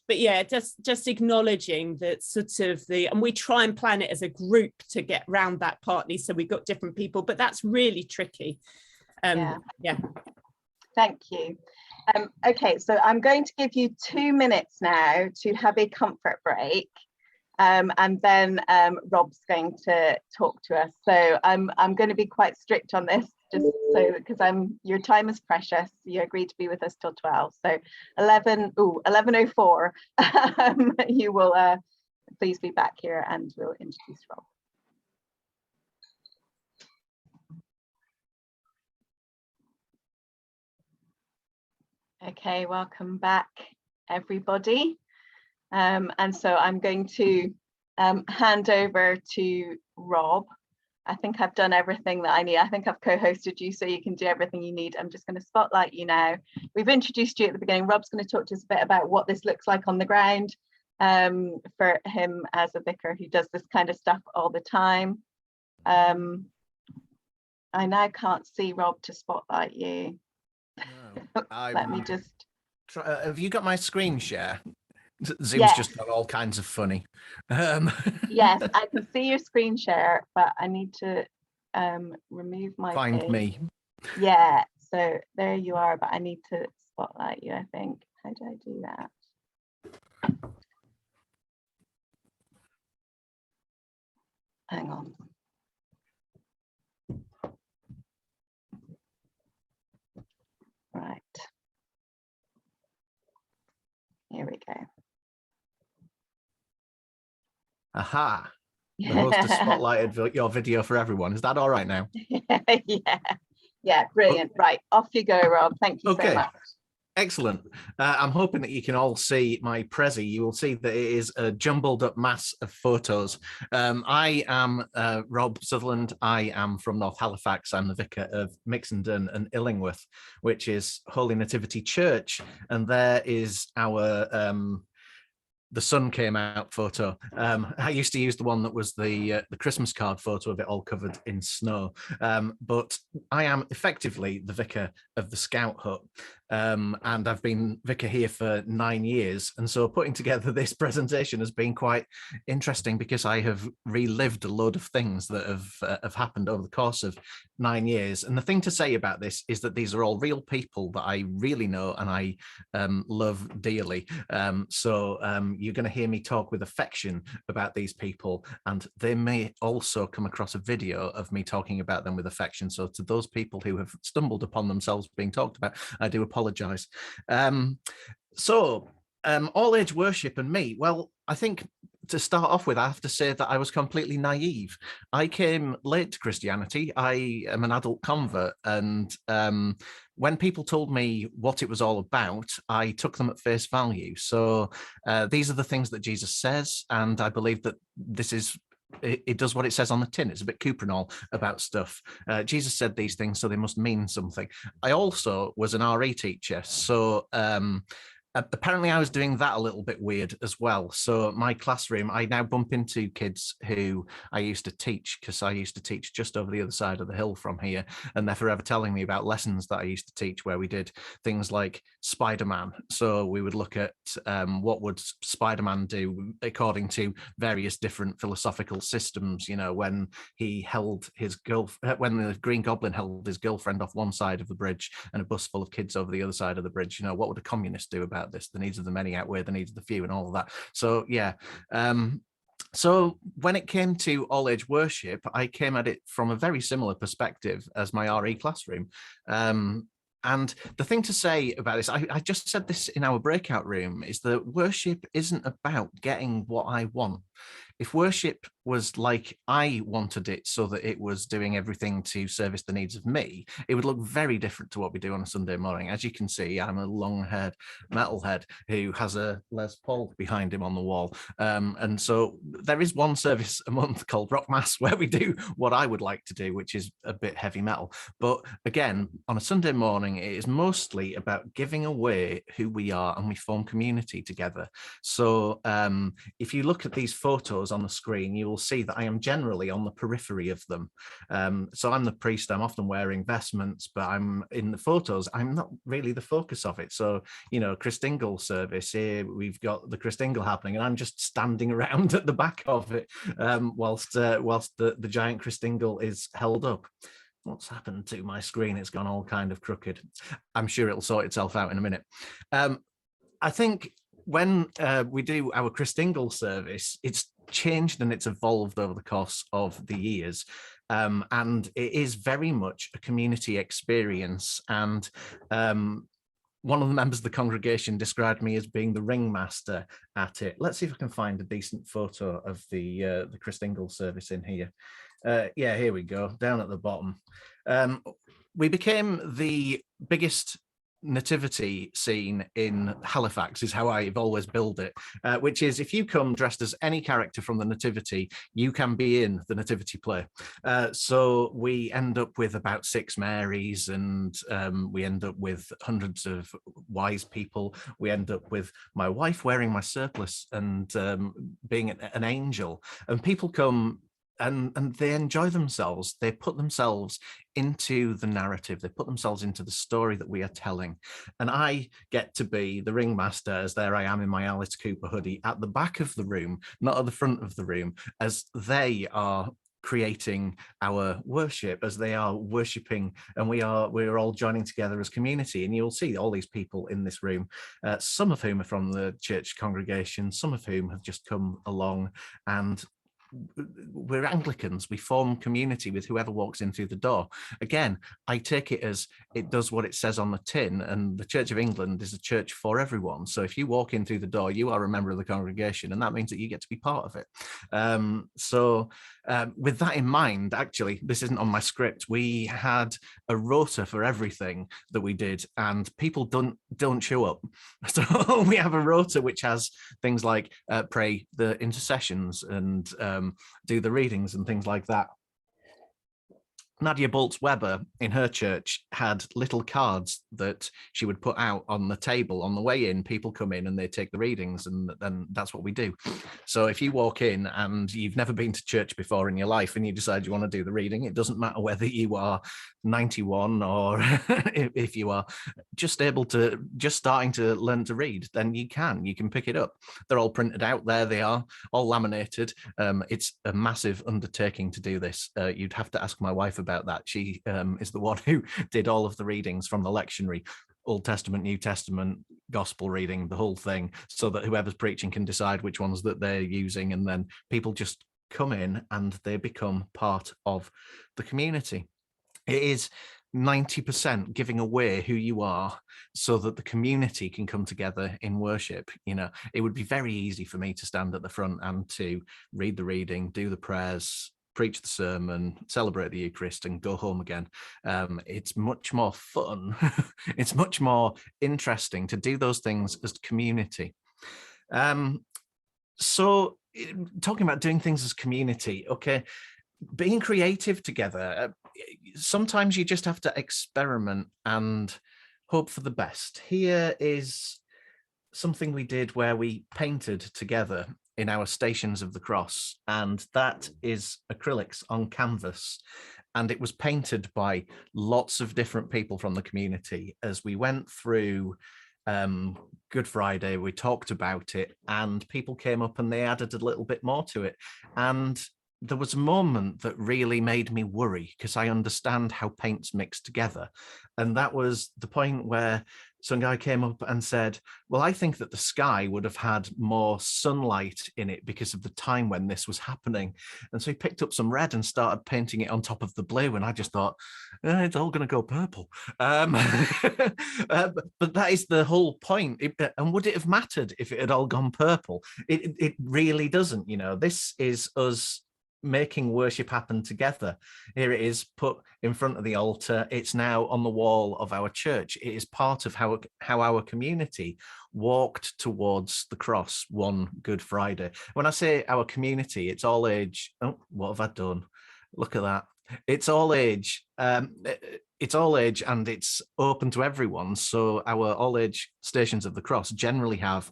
yeah, just acknowledging that sort of and we try and plan it as a group to get round that partly, so we've got different people, but that's really tricky. Yeah. Thank you. Okay, so I'm going to give you 2 minutes now to have a comfort break, and then Rob's going to talk to us. So I'm going to be quite strict on this, just so because your time is precious. You agreed to be with us till 12, so 11:04. You will please be back here, and we'll introduce Rob. Okay, welcome back, everybody. And so I'm going to hand over to Rob. I think I've done everything that I need. I think I've co-hosted you, so you can do everything you need. I'm just going to spotlight you now. We've introduced you at the beginning. Rob's going to talk to us a bit about what this looks like on the ground for him as a vicar who does this kind of stuff all the time. I now can't see Rob to spotlight you. No, Let me just have you got my screen share? Zoom's Yes. just got all kinds of funny. Yes, I can see your screen share, but I need to remove my Find page. me. Yeah, so there you are, but I need to spotlight you, I think. How do I do that? Hang on. Right. Here we go. Aha. The host has spotlighted your video for everyone. Is that all right now? Yeah, brilliant. Right, off you go, Rob. Thank you so much. Excellent. I'm hoping that you can all see my Prezi. You will see that it is a jumbled up mass of photos. I am Rob Sutherland. I am from North Halifax. I'm the vicar of Mixenden and Illingworth, which is Holy Nativity Church. And there is our the sun came out photo. I used to use the one that was the Christmas card photo of it all covered in snow. But I am effectively the vicar of the Scout Hut. And I've been vicar here for 9 years. And so putting together this presentation has been quite interesting because I have relived a load of things that have happened over the course of 9 years. And the thing to say about this is that these are all real people that I really know and I love dearly. So you're going to hear me talk with affection about these people, and they may also come across a video of me talking about them with affection. So to those people who have stumbled upon themselves being talked about, I do apologize. All age worship and me, well, I think to start off with, I have to say that I was completely naive. I came late to Christianity. I am an adult convert, and when people told me what it was all about, I took them at face value. So these are the things that Jesus says, and I believe that this is it does what it says on the tin. It's a bit Cuprinol about stuff. Jesus said these things, so they must mean something. I also was an RE teacher, so apparently I was doing that a little bit weird as well. So my classroom, I now bump into kids who I used to teach, because I used to teach just over the other side of the hill from here, and they're forever telling me about lessons that I used to teach where we did things like Spider-Man. So we would look at what would Spider-Man do according to various different philosophical systems, you know, when he held his when the Green Goblin held his girlfriend off one side of the bridge and a bus full of kids over the other side of the bridge, you know, what would a communist do about this? The needs of the many outweigh the needs of the few and all of that. So yeah. So when it came to all age worship, I came at it from a very similar perspective as my RE classroom. And the thing to say about this, I just said this in our breakout room, is that worship isn't about getting what I want. If worship was like I wanted it, so that it was doing everything to service the needs of me, it would look very different to what we do on a Sunday morning. As you can see, I'm a long-haired metalhead who has a Les Paul behind him on the wall. And so there is one service a month called Rock Mass where we do what I would like to do, which is a bit heavy metal. But again, on a Sunday morning, it is mostly about giving away who we are, and we form community together. So if you look at these photos on the screen, you will see that I am generally on the periphery of them. So I'm the priest, I'm often wearing vestments, but I'm in the photos, I'm not really the focus of it. So, you know, Christingle service here, we've got the Christingle happening, and I'm just standing around at the back of it whilst the giant Christingle is held up. What's happened to my screen? It's gone all kind of crooked. I'm sure it'll sort itself out in a minute. I think when we do our Christingle service, it's changed and it's evolved over the course of the years. And it is very much a community experience. And one of the members of the congregation described me as being the ringmaster at it. Let's see if I can find a decent photo of the Christingle service in here. Yeah, here we go, down at the bottom. We became the biggest nativity scene in Halifax, is how I've always billed it, which is if you come dressed as any character from the nativity, you can be in the nativity play. So we end up with about 6 Marys, and we end up with hundreds of wise people. We end up with my wife wearing my surplice and being an angel, and people come and they enjoy themselves. They put themselves into the narrative. They put themselves into the story that we are telling. And I get to be the ringmaster, as there I am in my Alice Cooper hoodie at the back of the room, not at the front of the room, as they are creating our worship, as they are worshipping, and we're all joining together as community. And you'll see all these people in this room, some of whom are from the church congregation, some of whom have just come along, and we're Anglicans. We form community with whoever walks in through the door. Again, I take it as it does what it says on the tin, and the Church of England is a church for everyone. So if you walk in through the door, you are a member of the congregation, and that means that you get to be part of it. With that in mind, actually, this isn't on my script. We had a rota for everything that we did, and people don't show up. So we have a rota which has things like pray the intercessions and do the readings and things like that. Nadia Boltz-Weber in her church had little cards that she would put out on the table on the way in. People come in and they take the readings, and that's what we do. So if you walk in and you've never been to church before in your life and you decide you want to do the reading, it doesn't matter whether you are 91 or if you are just starting to learn to read, then you can pick it up. They're all printed out there. They are all laminated. It's a massive undertaking to do this. You'd have to ask my wife about that. She is the one who did all of the readings from the lectionary, Old Testament, New Testament, gospel reading, the whole thing, so that whoever's preaching can decide which ones that they're using, and then people just come in and they become part of the community. It is 90% giving away who you are so that the community can come together in worship. You know, it would be very easy for me to stand at the front and to read the reading, do the prayers, preach the sermon, celebrate the Eucharist, and go home again. It's much more fun. It's much more interesting to do those things as community. So talking about doing things as community, okay, being creative together, sometimes you just have to experiment and hope for the best. Here is something we did where we painted together in our Stations of the Cross, and that is acrylics on canvas, and it was painted by lots of different people from the community. As we went through Good Friday, we talked about it, and people came up and they added a little bit more to it. And there was a moment that really made me worry, because I understand how paints mix together. And that was the point where some guy came up and said, well, I think that the sky would have had more sunlight in it because of the time when this was happening. And so he picked up some red and started painting it on top of the blue. And I just thought, it's all going to go purple. But that is the whole point. And would it have mattered if it had all gone purple? It really doesn't. You know, this is us making worship happen together. Here it is put in front of the altar. It's now on the wall of our church. It is part of how our community walked towards the cross one Good Friday. When I say our community, it's all age. Oh, what have I done? Look at that. It's all age. It's all age, and it's open to everyone. So our all age Stations of the Cross generally have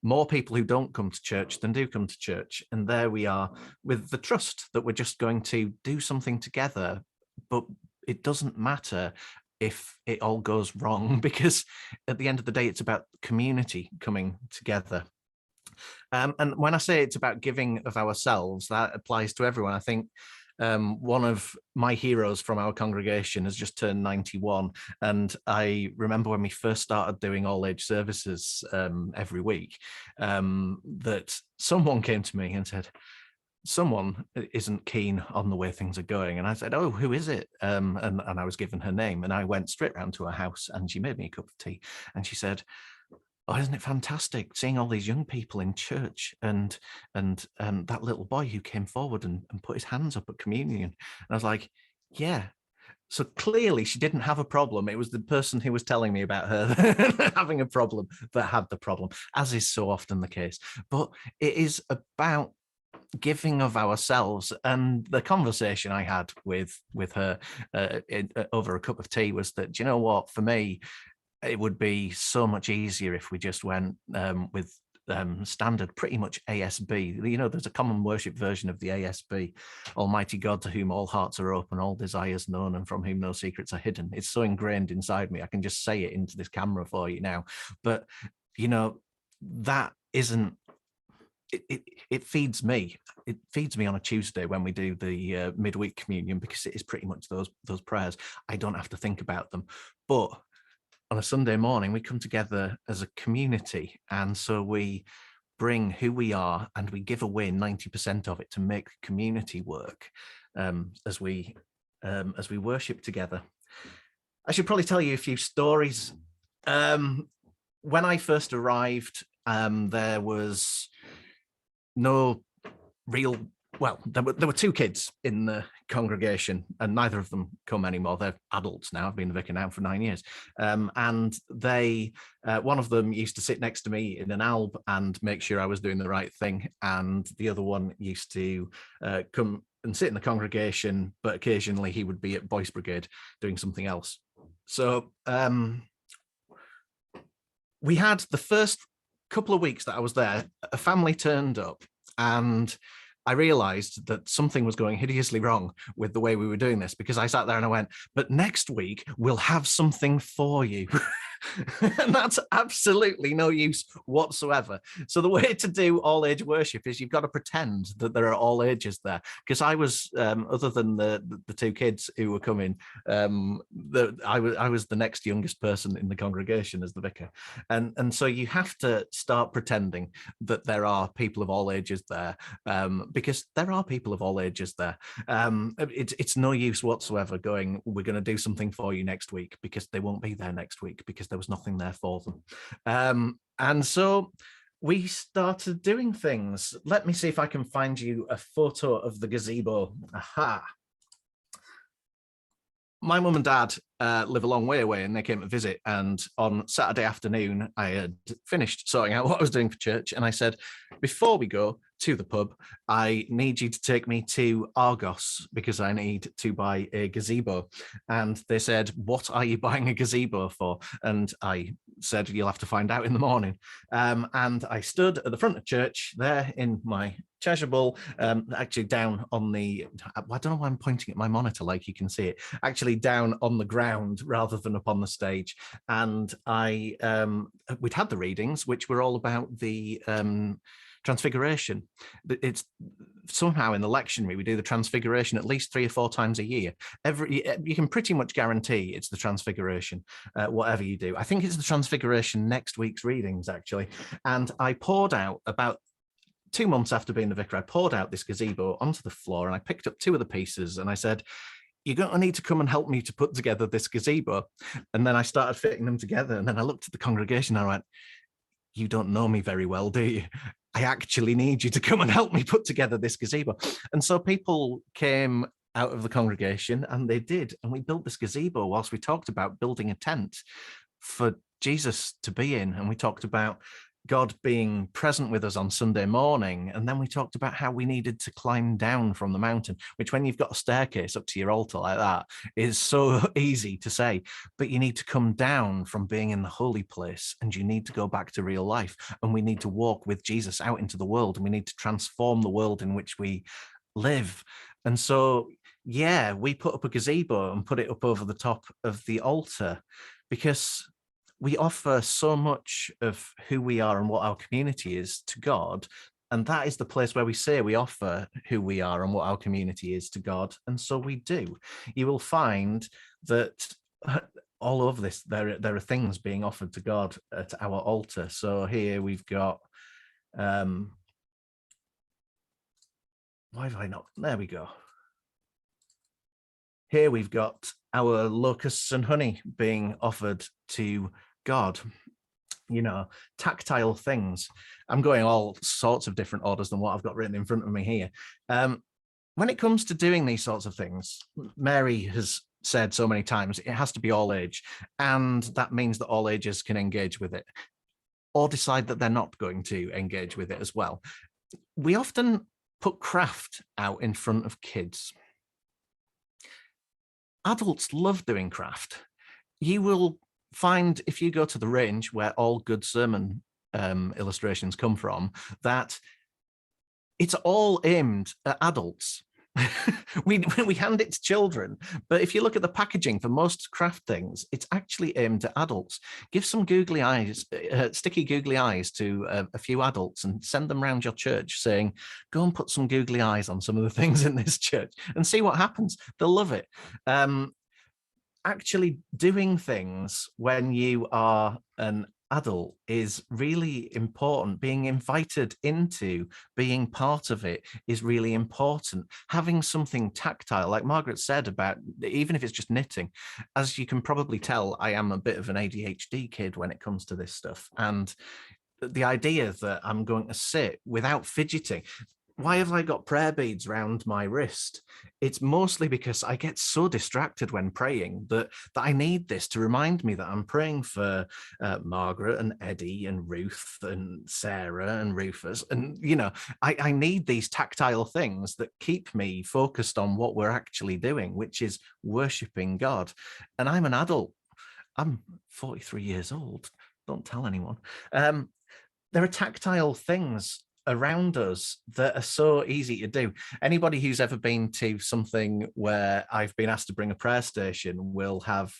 more people who don't come to church than do come to church. And there we are with the trust that we're just going to do something together, but it doesn't matter if it all goes wrong, because at the end of the day, it's about community coming together. And when I say it's about giving of ourselves, that applies to everyone. I think one of my heroes from our congregation has just turned 91. And I remember when we first started doing all age services every week, that someone came to me and said, someone isn't keen on the way things are going. And I said, oh, who is it? And I was given her name, and I went straight round to her house and she made me a cup of tea. And she said, oh, isn't it fantastic seeing all these young people in church, and that little boy who came forward and put his hands up at communion. And I was like, yeah. So clearly she didn't have a problem. It was the person who was telling me about her having a problem that had the problem, as is so often the case. But it is about giving of ourselves. And the conversation I had with her over a cup of tea was that, do you know what, for me, it would be so much easier if we just went with standard, pretty much ASB. You know, there's a common worship version of the ASB, Almighty God, to whom all hearts are open, all desires known, and from whom no secrets are hidden. It's so ingrained inside me. I can just say it into this camera for you now. But, you know, that isn't, it feeds me. It feeds me on a Tuesday when we do the midweek communion, because it is pretty much those prayers. I don't have to think about them. But on a Sunday morning, we come together as a community, and so we bring who we are and we give away 90% of it to make the community work as we worship together. I should probably tell you a few stories. When I first arrived, there was no real, well, there were two kids in the congregation, and neither of them come anymore. They're adults now. I've been the vicar now for 9 years. And they, one of them used to sit next to me in an alb and make sure I was doing the right thing. And the other one used to come and sit in the congregation, but occasionally he would be at Boyce Brigade doing something else. So we had the first couple of weeks that I was there, a family turned up, and I realized that something was going hideously wrong with the way we were doing this, because I sat there and I went, but next week we'll have something for you. And that's absolutely no use whatsoever. So the way to do all age worship is you've got to pretend that there are all ages there. Because I was, other than the two kids who were coming, I was the next youngest person in the congregation as the vicar. And so you have to start pretending that there are people of all ages there, because there are people of all ages there. It's no use whatsoever going, we're going to do something for you next week, because they won't be there next week, because there was nothing there for them. And so we started doing things. Let me see if I can find you a photo of the gazebo. Aha. My mum and dad live a long way away, and they came to visit. And on Saturday afternoon, I had finished sorting out what I was doing for church. And I said, before we go to the pub, I need you to take me to Argos, because I need to buy a gazebo. And they said, what are you buying a gazebo for? And I said, you'll have to find out in the morning. And I stood at the front of church there in my chasuble, actually down on the, I don't know why I'm pointing at my monitor like you can see it, actually down on the ground rather than up on the stage. And we'd had the readings, which were all about the Transfiguration. It's somehow in the lectionary we do the Transfiguration at least 3 or 4 times a year. You can pretty much guarantee it's the Transfiguration, whatever you do. I think it's the Transfiguration next week's readings, actually. And I poured out, about 2 months after being the vicar, I poured out this gazebo onto the floor, and I picked up 2 of the pieces, and I said, you're going to need to come and help me to put together this gazebo. And then I started fitting them together, and then I looked at the congregation and I went, you don't know me very well, do you? I actually need you to come and help me put together this gazebo. And so people came out of the congregation, and they did. And we built this gazebo whilst we talked about building a tent for Jesus to be in. And we talked about God being present with us on Sunday morning. And then we talked about how we needed to climb down from the mountain, which when you've got a staircase up to your altar like that is so easy to say, but you need to come down from being in the holy place, and you need to go back to real life. And we need to walk with Jesus out into the world, and we need to transform the world in which we live. And so, yeah, we put up a gazebo and put it up over the top of the altar, because we offer so much of who we are and what our community is to God. And that is the place where we say we offer who we are and what our community is to God. And so we do. You will find that all over this, there are things being offered to God at our altar. So here we've got, why have I not? There we go. Here we've got our locusts and honey being offered to God, you know, tactile things. I'm going all sorts of different orders than what I've got written in front of me here. When it comes to doing these sorts of things, Mary has said so many times, it has to be all age. And that means that all ages can engage with it, or decide that they're not going to engage with it as well. We often put craft out in front of kids. Adults love doing craft. You will find, if you go to the range where all good sermon illustrations come from, that it's all aimed at adults. we hand it to children, but if you look at the packaging for most craft things, it's actually aimed at adults. Give some googly eyes, sticky googly eyes to a few adults and send them around your church saying, go and put some googly eyes on some of the things in this church and see what happens. They'll love it. Actually doing things when you are an adult is really important. Being invited into being part of it is really important. Having something tactile, like Margaret said about, even if it's just knitting, as you can probably tell, I am a bit of an ADHD kid when it comes to this stuff. And the idea that I'm going to sit without fidgeting, why have I got prayer beads around my wrist? It's mostly because I get so distracted when praying that I need this to remind me that I'm praying for Margaret and Eddie and Ruth and Sarah and Rufus. And, you know, I need these tactile things that keep me focused on what we're actually doing, which is worshiping God. And I'm an adult. I'm 43 years old. Don't tell anyone. There are tactile things around us that are so easy to do. Anybody who's ever been to something where I've been asked to bring a prayer station will have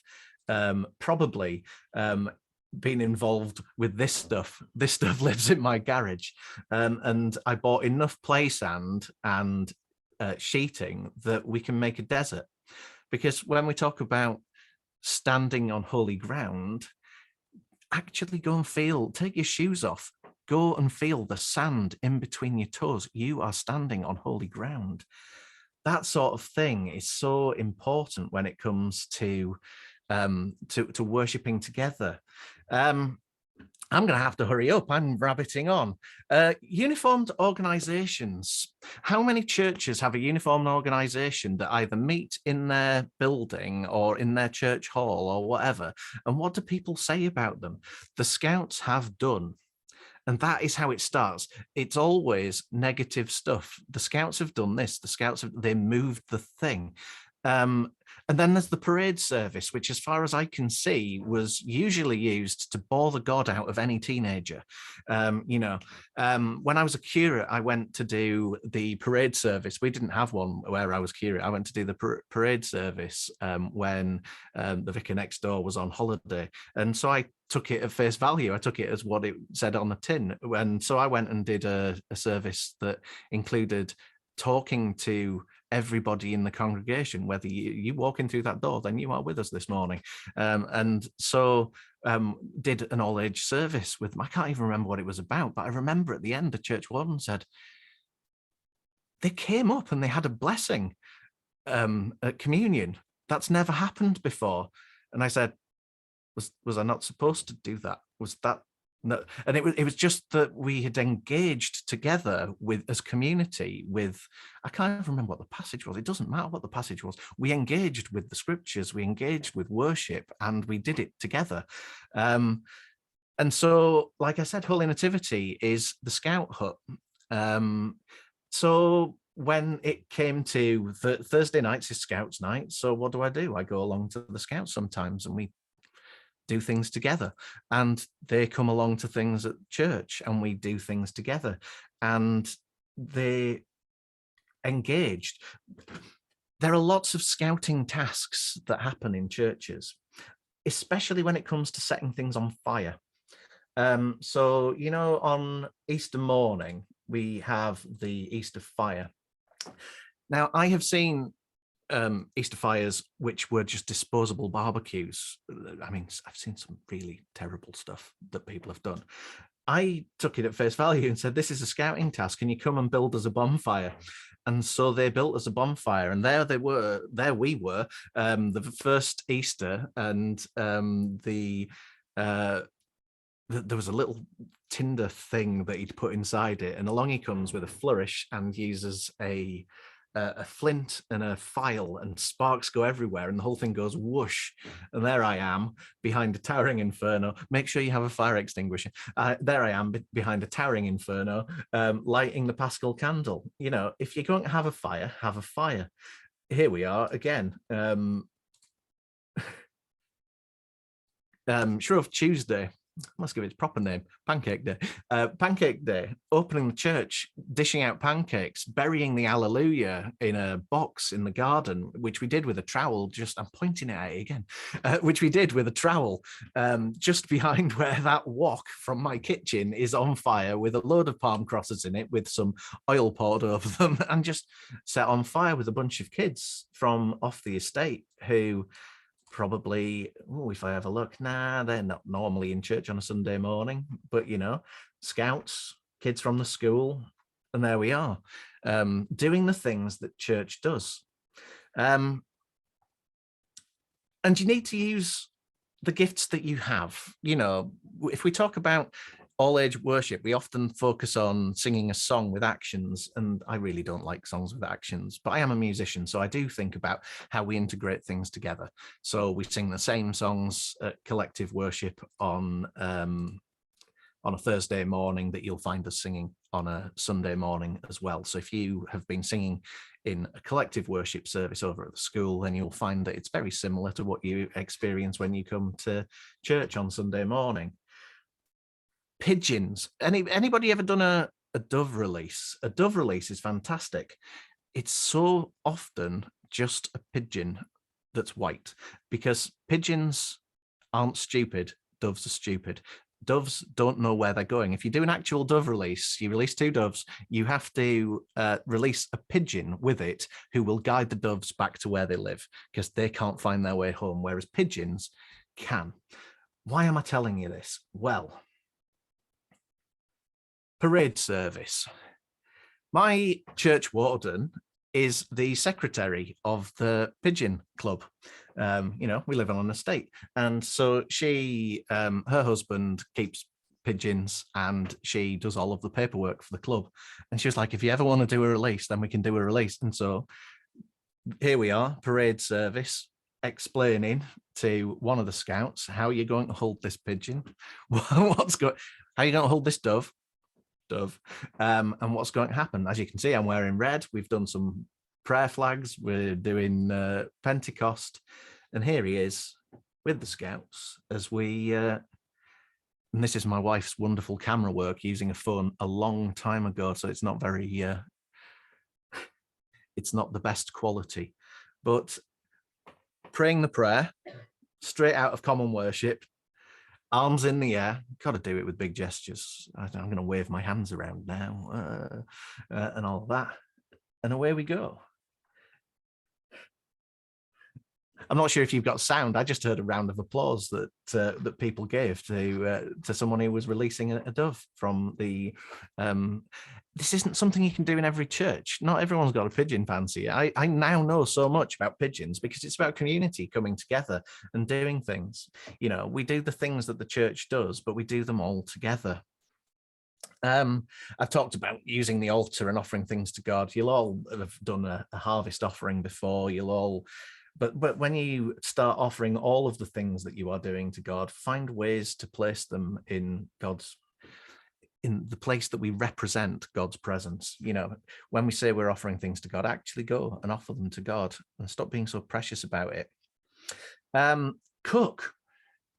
probably been involved with this stuff. This stuff lives in my garage, and I bought enough play sand and sheeting that we can make a desert. Because when we talk about standing on holy ground, actually go and feel, take your shoes off, go and feel the sand in between your toes. You are standing on holy ground. That sort of thing is so important when it comes to worshipping together. I'm going to have to hurry up. I'm rabbiting on. Uniformed organisations. How many churches have a uniformed organisation that either meet in their building or in their church hall or whatever? And what do people say about them? The Scouts have done. And that is how it starts. It's always negative stuff. The Scouts have done this. The Scouts they moved the thing. And then there's the parade service, which, as far as I can see, was usually used to bore the God out of any teenager. When I was a curate, I went to do the parade service. We didn't have one where I was curate. I went to do the parade service when the vicar next door was on holiday. And so I took it at face value. I took it as what it said on the tin. And so I went and did a service that included talking to everybody in the congregation. Whether you walk in through that door, then you are with us this morning. And so did an all-age service with, I can't even remember what it was about, but I remember at the end, the church warden said, they came up and they had a blessing at communion. That's never happened before. And I said, was I not supposed to do that? Was that no? And it was just that we had engaged together with, as community, with, I can't even remember what the passage was. It doesn't matter what the passage was. We engaged with the scriptures, we engaged with worship, and we did it together. And so, like I said, Holy Nativity is the Scout hut. So when it came to Thursday nights is Scouts night. So what do? I go along to the Scouts sometimes, and we do things together, and they come along to things at church and we do things together, and they engaged. There are lots of scouting tasks that happen in churches, especially when it comes to setting things on fire. So, you know, on Easter morning, we have the Easter fire. Now, I have seen Easter fires which were just disposable barbecues. I mean, I've seen some really terrible stuff that people have done. I took it at face value and said, this is a scouting task. Can you come and build us a bonfire? And so they built us a bonfire, and there we were, the first Easter, and there was a little tinder thing that he'd put inside it, and along he comes with a flourish and uses a flint and a file, and sparks go everywhere, and the whole thing goes whoosh. And there I am behind a towering inferno. Make sure you have a fire extinguisher. There I am behind a towering inferno, lighting the Paschal candle. You know, if you're going to have a fire, have a fire. Here we are again. Shrove Tuesday. must give it its proper name, Pancake Day. Pancake Day, opening the church, dishing out pancakes, burying the Alleluia in a box in the garden, which we did with a trowel. I'm pointing at it again, which we did with a trowel, just behind where that wok from my kitchen is on fire, with a load of palm crosses in it, with some oil poured over them, and just set on fire with a bunch of kids from off the estate who probably, if I have a look, they're not normally in church on a Sunday morning, but scouts, kids from the school, and there we are, doing the things that church does. And you need to use the gifts that you have. If we talk about all age worship, we often focus on singing a song with actions, and I really don't like songs with actions, but I am a musician, so I do think about how we integrate things together. So we sing the same songs at collective worship on a Thursday morning that you'll find us singing on a Sunday morning as well. So if you have been singing in a collective worship service over at the school, then you'll find that it's very similar to what you experience when you come to church on Sunday morning. Pigeons. Anybody ever done a dove release? A dove release is fantastic. It's so often just a pigeon that's white, because pigeons aren't stupid, doves are stupid. Doves don't know where they're going. If you do an actual dove release, you release two doves, you have to release a pigeon with it who will guide the doves back to where they live, because they can't find their way home, whereas pigeons can. Why am I telling you this? Well, parade service. My church warden is the secretary of the pigeon club. We live on an estate, and so she, her husband keeps pigeons, and she does all of the paperwork for the club. And she was like, if you ever want to do a release, then we can do a release. And so here we are, parade service, explaining to one of the scouts, how are you going to hold this pigeon? How are you going to hold this dove? And what's going to happen? As you can see, I'm wearing red. We've done some prayer flags. We're doing Pentecost, and here he is with the scouts as we and this is my wife's wonderful camera work using a phone a long time ago, so it's not very it's not the best quality, but praying the prayer straight out of common worship, arms in the air. Got to do it with big gestures. I'm going to wave my hands around now, and all that. And away we go. I'm not sure if you've got sound. I just heard a round of applause that people gave to someone who was releasing a dove from the. This isn't something you can do in every church. Not everyone's got a pigeon fancy. I now know so much about pigeons because it's about community coming together and doing things. We do the things that the church does, but we do them all together. I've talked about using the altar and offering things to God. You'll all have done a harvest offering before. But when you start offering all of the things that you are doing to God, find ways to place them in the place that we represent God's presence. When we say we're offering things to God, actually go and offer them to God and stop being so precious about it. Cook.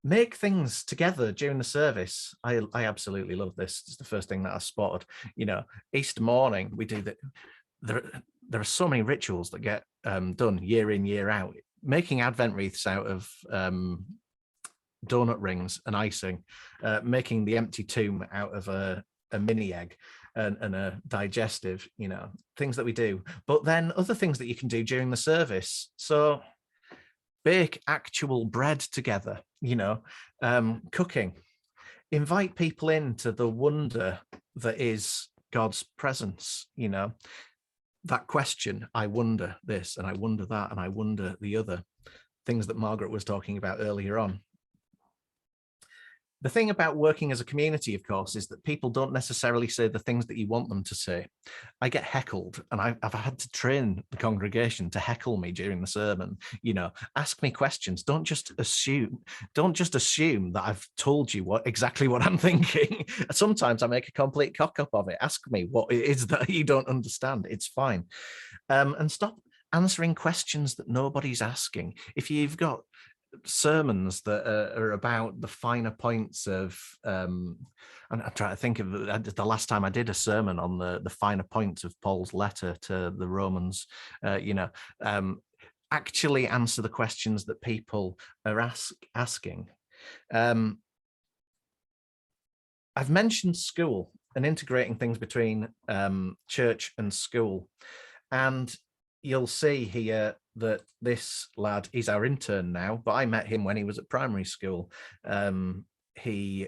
Make things together during the service. I absolutely love this. It's the first thing that I spotted. Easter morning, we do that. There are so many rituals that get done year in, year out. Making Advent wreaths out of donut rings and icing, making the empty tomb out of a mini egg and a digestive, things that we do. But then other things that you can do during the service. So bake actual bread together, cooking. Invite people into the wonder that is God's presence, that question, I wonder this and I wonder that and I wonder the other, things that Margaret was talking about earlier on. The thing about working as a community, of course, is that people don't necessarily say the things that you want them to say. I get heckled, and I've had to train the congregation to heckle me during the sermon. Ask me questions. Don't just assume that I've told you exactly what I'm thinking. Sometimes I make a complete cock up of it. Ask me what it is that you don't understand. It's fine. And stop answering questions that nobody's asking. If you've got sermons that are about the finer points of I'm trying to think of the last time I did a sermon on the finer points of Paul's letter to the Romans, actually answer the questions that people are asking. I've mentioned school and integrating things between church and school, and you'll see here that this lad, he's our intern now, but I met him when he was at primary school. He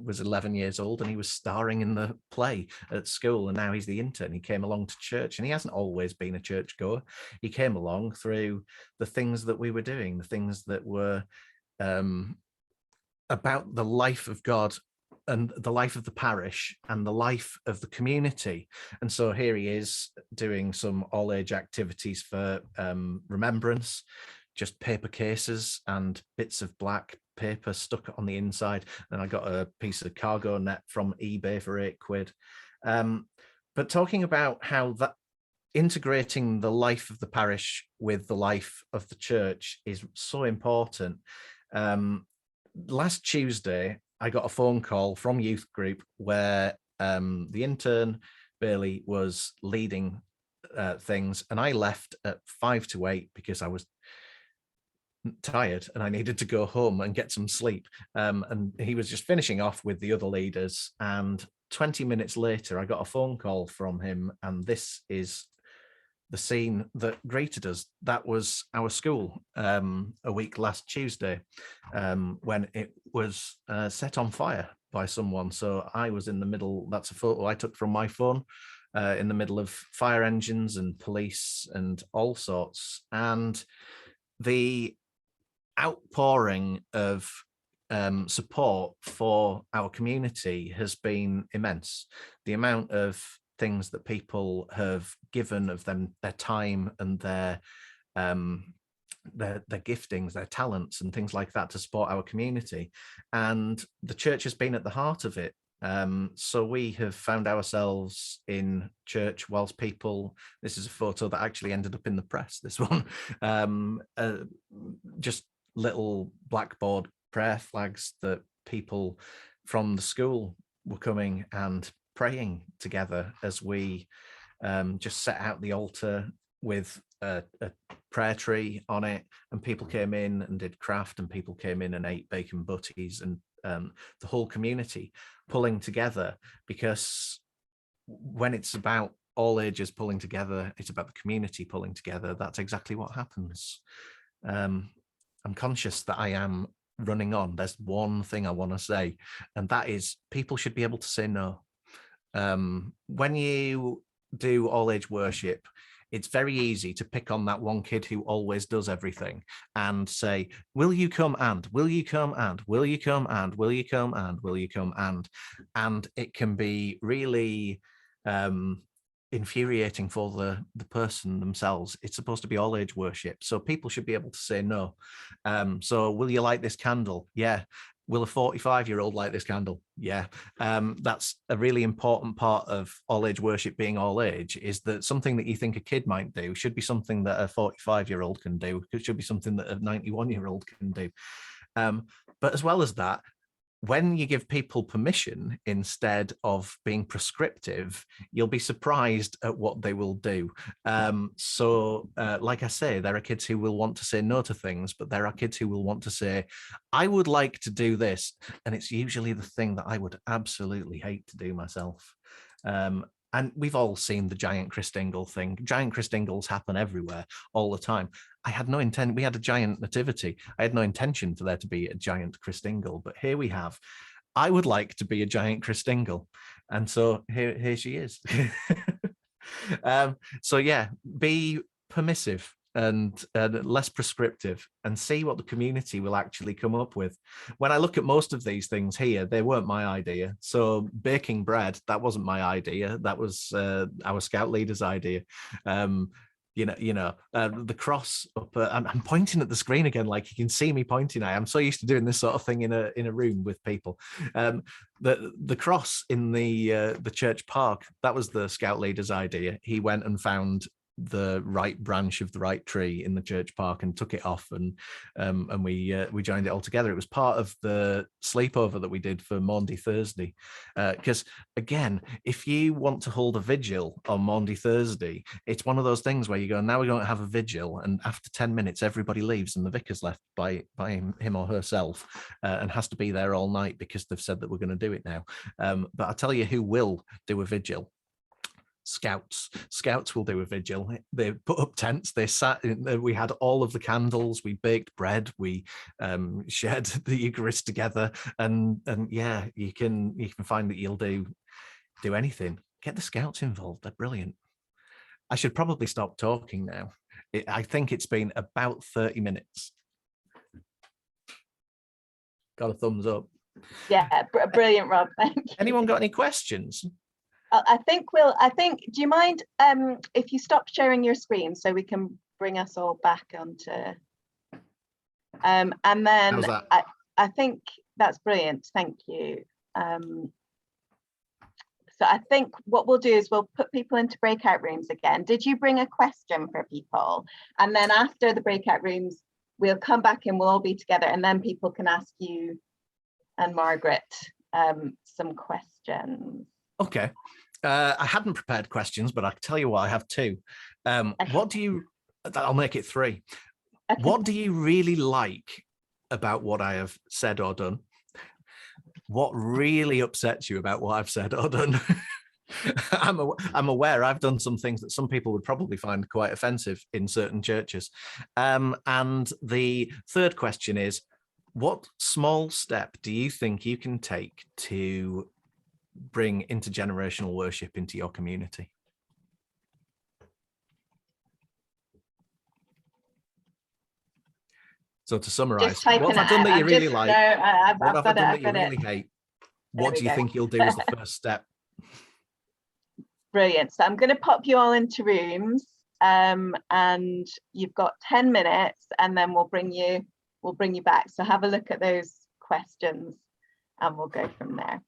was 11 years old and he was starring in the play at school, and now he's the intern. He came along to church, and he hasn't always been a church goer. He came along through the things that we were doing, the things that were about the life of God and the life of the parish and the life of the community. And so here he is doing some all-age activities for remembrance, just paper cases and bits of black paper stuck on the inside. Then I got a piece of cargo net from eBay for £8. But talking about how that integrating the life of the parish with the life of the church is so important. Last Tuesday, I got a phone call from youth group where the intern, Bailey, was leading things, and I left at 5 to 8 because I was tired and I needed to go home and get some sleep. And he was just finishing off with the other leaders, and 20 minutes later, I got a phone call from him, and this is the scene that greeted us. That was our school a week last Tuesday when it was set on fire by someone. So I was in the middle. That's a photo I took from my phone in the middle of fire engines and police and all sorts. And the outpouring of support for our community has been immense. The amount of things that people have given of them, their time and their giftings, their talents and things like that to support our community. And the church has been at the heart of it. So we have found ourselves in church whilst people, this is a photo that actually ended up in the press, this one, just little blackboard prayer flags that people from the school were coming and praying together as we just set out the altar with a prayer tree on it, and people came in and did craft, and people came in and ate bacon butties, and the whole community pulling together, because when it's about all ages pulling together, it's about the community pulling together. That's exactly what happens. I'm conscious that I am running on. There's one thing I want to say, and that is people should be able to say no. When you do all age worship, it's very easy to pick on that one kid who always does everything and say, will you come and, will you come and, will you come and, will you come and, will you come and it can be really infuriating for the person themselves. It's supposed to be all age worship, so people should be able to say no. So will you light this candle? Yeah. Will a 45-year-old light this candle? Yeah. That's a really important part of all age worship being all age, is that something that you think a kid might do should be something that a 45-year-old can do. It should be something that a 91-year-old can do. But as well as that, when you give people permission instead of being prescriptive, you'll be surprised at what they will do. Like I say, there are kids who will want to say no to things, but there are kids who will want to say, I would like to do this. And it's usually the thing that I would absolutely hate to do myself. And we've all seen the giant Christingle thing. Giant Christingles happen everywhere all the time. I had no intent. We had a giant nativity. I had no intention for there to be a giant Christingle, but here we have. I would like to be a giant Christingle. And so here she is. So yeah, be permissive and less prescriptive, and see what the community will actually come up with. When I look at most of these things here, they weren't my idea. So baking bread, that wasn't my idea. That was our scout leader's idea. The cross up. I'm pointing at the screen again, like you can see me pointing. I'm so used to doing this sort of thing in a room with people. The cross in the church park, that was the scout leader's idea. He went and found the right branch of the right tree in the church park and took it off, and we joined it all together. It was part of the sleepover that we did for Maundy Thursday, because again, if you want to hold a vigil on Maundy Thursday, it's one of those things where you go, now we're going to have a vigil, and after 10 minutes everybody leaves and the vicar's left by him or herself, and has to be there all night because they've said that we're going to do it now. But I'll tell you who will do a vigil. Scouts will do a vigil. They put up tents, they sat in, we had all of the candles, we baked bread, we shared the Eucharist together, and yeah, you can find that you'll do anything. Get the Scouts involved, they're brilliant. I should probably stop talking now. I think it's been about 30 minutes. Got a thumbs up. Yeah, brilliant, Rob. Thank you. Anyone got any questions? I think, do you mind if you stop sharing your screen so we can bring us all back onto, and then I think that's brilliant, thank you. So I think what we'll do is we'll put people into breakout rooms again. Did you bring a question for people? And then after the breakout rooms, we'll come back and we'll all be together, and then people can ask you and Margaret some questions. Okay. I hadn't prepared questions, but I tell you what, I have two. What do you, I'll make it three. Okay. What do you really like about what I have said or done? What really upsets you about what I've said or done? I'm aware I've done some things that some people would probably find quite offensive in certain churches. And the third question is, what small step do you think you can take to bring intergenerational worship into your community? So to summarize, what have I done that you really like? What have I done that you really hate? What do you think you'll do as the first step? Brilliant. So I'm going to pop you all into rooms, and you've got 10 minutes, and then we'll bring you back. So have a look at those questions, and we'll go from there.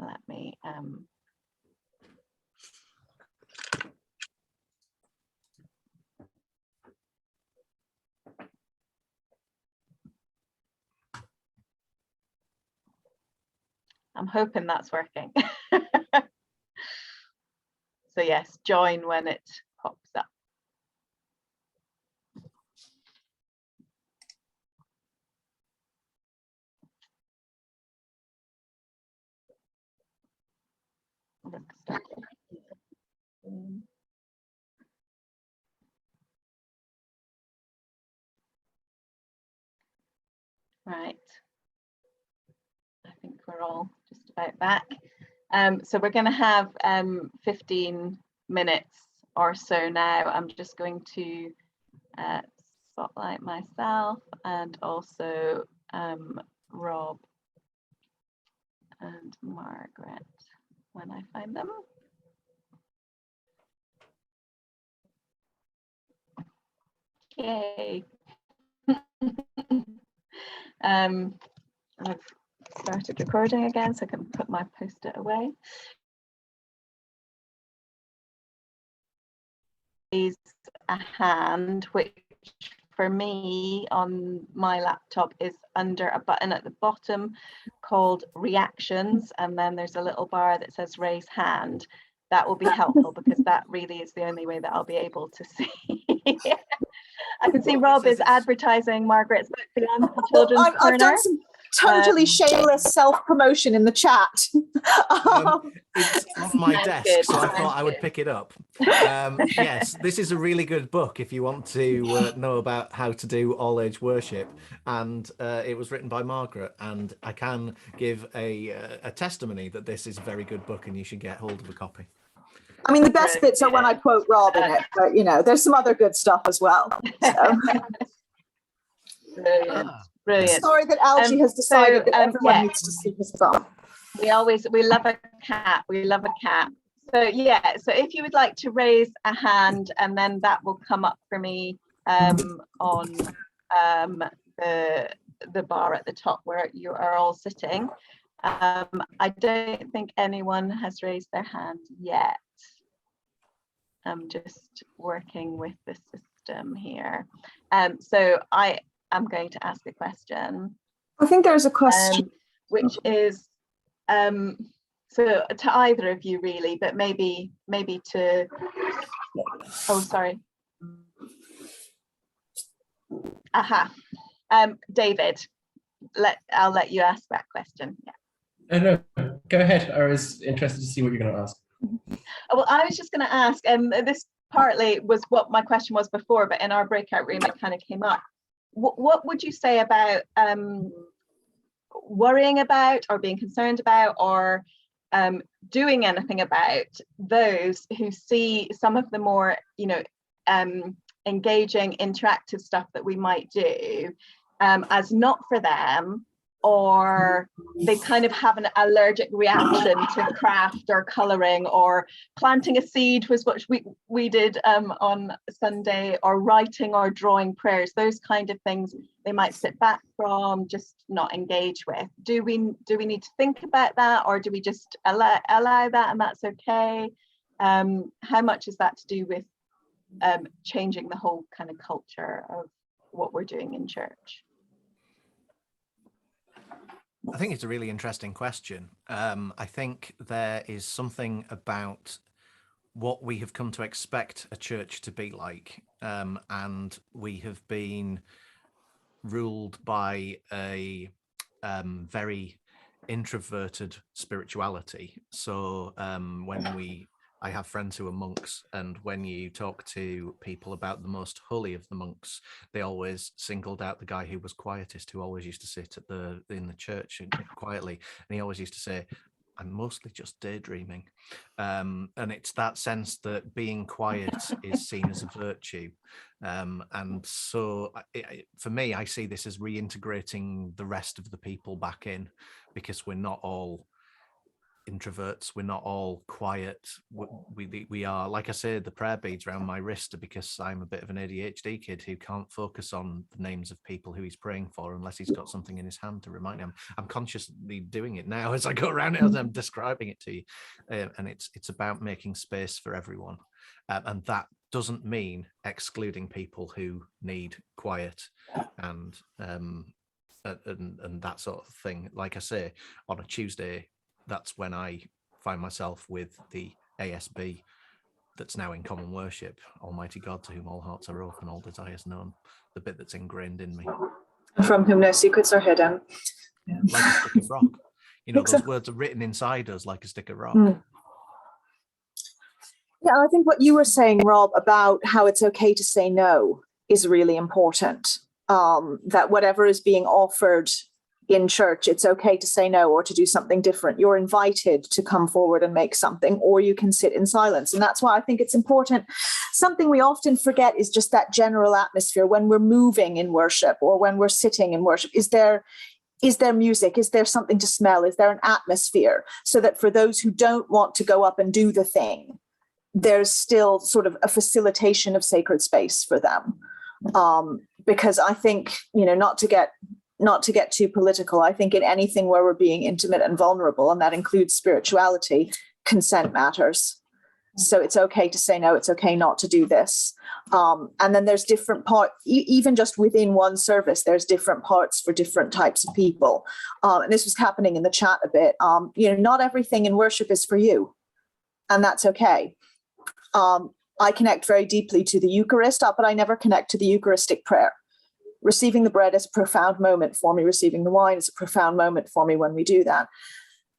Let me I'm hoping that's working. So yes, join when it pops up. Right. I think we're all just about back. So we're going to have 15 minutes or so now. I'm just going to spotlight myself and also Rob and Margaret when I find them. Yay. I've started recording again, so I can put my post-it away. Is a hand, which for me on my laptop is under a button at the bottom called reactions, and then there's a little bar that says raise hand. That will be helpful because that really is the only way that I'll be able to see. I can see Rob is advertising Margaret's book, Beyond the Children's Corner. I've done some totally shameless self-promotion in the chat. It's on my desk, so I thought I would pick it up. Yes, this is a really good book if you want to know about how to do all-age worship, and it was written by Margaret, and I can give a testimony that this is a very good book and you should get hold of a copy. I mean, the best bits are when I quote Rob in it, but you know, there's some other good stuff as well. So. Brilliant. Brilliant. Sorry that Algie has decided that everyone needs to see his thumb. We love a cat. We love a cat. So yeah, so if you would like to raise a hand, and then that will come up for me on the bar at the top where you are all sitting. I don't think anyone has raised their hand yet. I'm just working with the system here. So I am going to ask a question. I think there's a question. Which is, so to either of you really, but maybe to, oh, sorry. Aha. David, I'll let you ask that question. Yeah. No, go ahead. I was interested to see what you're going to ask. Well, I was just going to ask, this partly was what my question was before, but in our breakout room, it kind of came up. What would you say about worrying about or being concerned about or doing anything about those who see some of the more, engaging, interactive stuff that we might do as not for them, or they kind of have an allergic reaction to craft or colouring, or planting a seed was what we did on Sunday, or writing or drawing prayers, those kind of things they might sit back from, just not engage with. Do we need to think about that, or do we just allow that and that's okay? How much is that to do with changing the whole kind of culture of what we're doing in church? I think it's a really interesting question. I think there is something about what we have come to expect a church to be like, and we have been ruled by a very introverted spirituality. So I have friends who are monks, and when you talk to people about the most holy of the monks, they always singled out the guy who was quietest, who always used to sit in the church quietly, and he always used to say, "I'm mostly just daydreaming," and it's that sense that being quiet is seen as a virtue, and so for me, I see this as reintegrating the rest of the people back in, because we're not all introverts, we're not all quiet. We are, like I said, the prayer beads around my wrist are because I'm a bit of an ADHD kid who can't focus on the names of people who he's praying for unless he's got something in his hand to remind him. I'm consciously doing it now as I go around it, as I'm describing it to you, and it's about making space for everyone, and that doesn't mean excluding people who need quiet and that sort of thing. Like I say, on a Tuesday, that's when I find myself with the ASB that's now in common worship, Almighty God, to whom all hearts are open, all desires known, the bit that's ingrained in me. From whom no secrets are hidden. Yeah, like a stick of rock. Those words are written inside us like a stick of rock. Yeah, I think what you were saying, Rob, about how it's okay to say no is really important. That whatever is being offered in church, it's okay to say no or to do something different. You're invited to come forward and make something, or you can sit in silence. And that's why I think it's important. Something we often forget is just that general atmosphere when we're moving in worship or when we're sitting in worship. Is there music? Is there something to smell? Is there an atmosphere? So that for those who don't want to go up and do the thing, there's still sort of a facilitation of sacred space for them. Because I think, not to get too political, I think in anything where we're being intimate and vulnerable, and that includes spirituality, consent matters. So it's okay to say no, it's okay not to do this. And then there's different parts, even just within one service, there's different parts for different types of people. And this was happening in the chat a bit. Not everything in worship is for you, and that's okay. I connect very deeply to the Eucharist, but I never connect to the Eucharistic prayer. Receiving the bread is a profound moment for me. Receiving the wine is a profound moment for me when we do that.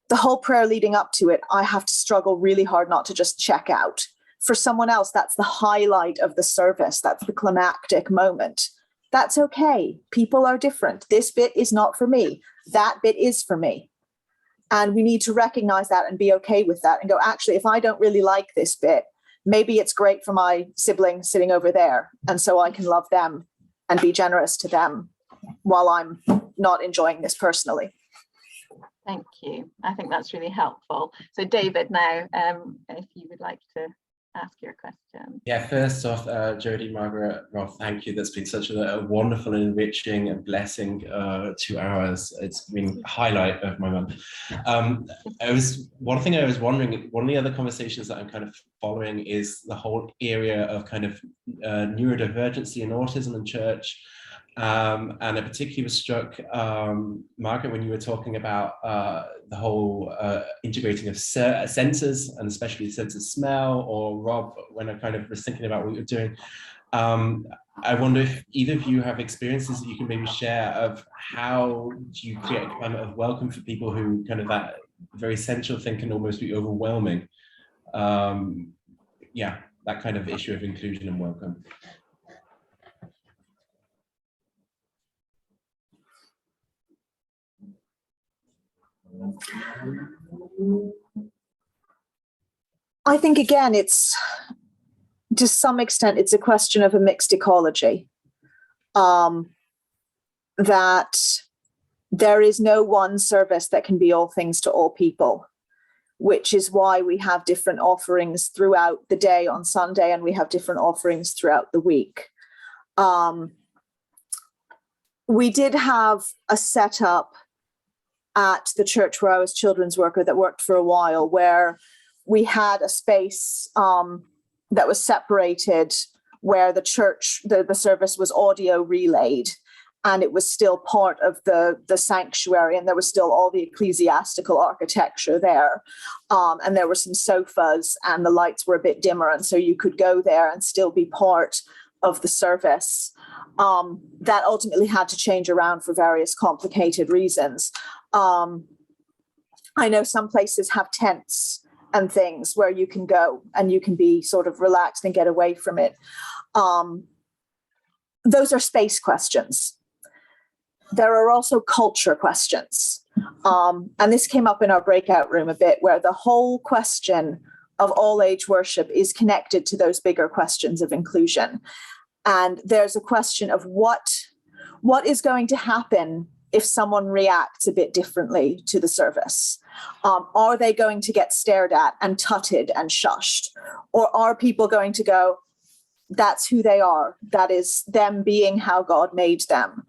The whole prayer leading up to it, I have to struggle really hard not to just check out. For someone else, that's the highlight of the service. That's the climactic moment. That's okay. People are different. This bit is not for me. That bit is for me. And we need to recognize that and be okay with that and go, actually, if I don't really like this bit, maybe it's great for my sibling sitting over there. And so I can love them and be generous to them while I'm not enjoying this personally. Thank you. I think that's really helpful. So David, now, if you would like to ask your question. Yeah, first off, Jodie, Margaret, Rob, thank you. That's been such a wonderful and enriching and blessing 2 hours. It's been a highlight of my month. One thing I was wondering, one of the other conversations that I'm kind of following is the whole area of kind of neurodivergency and autism in church. And I particularly was struck, Margaret, when you were talking about the whole integrating of senses, and especially the sense of smell, or Rob, when I kind of was thinking about what you're doing. I wonder if either of you have experiences that you can maybe share of how do you create a climate of welcome for people who kind of that very essential thing can almost be overwhelming. Yeah, that kind of issue of inclusion and welcome. I think, again, it's to some extent, it's a question of a mixed ecology. That there is no one service that can be all things to all people, which is why we have different offerings throughout the day on Sunday, and we have different offerings throughout the week. We did have a setup at the church where I was children's worker that worked for a while, where we had a space that was separated, where the church, the service was audio relayed, and it was still part of the sanctuary, and there was still all the ecclesiastical architecture there. And there were some sofas, and the lights were a bit dimmer, and so you could go there and still be part of the service. That ultimately had to change around for various complicated reasons. I know some places have tents and things where you can go and you can be sort of relaxed and get away from it. Those are space questions. There are also culture questions. And this came up in our breakout room a bit, where the whole question of all age worship is connected to those bigger questions of inclusion. And there's a question of what is going to happen if someone reacts a bit differently to the service. Are they going to get stared at and tutted and shushed? Or are people going to go, that's who they are, that is them being how God made them?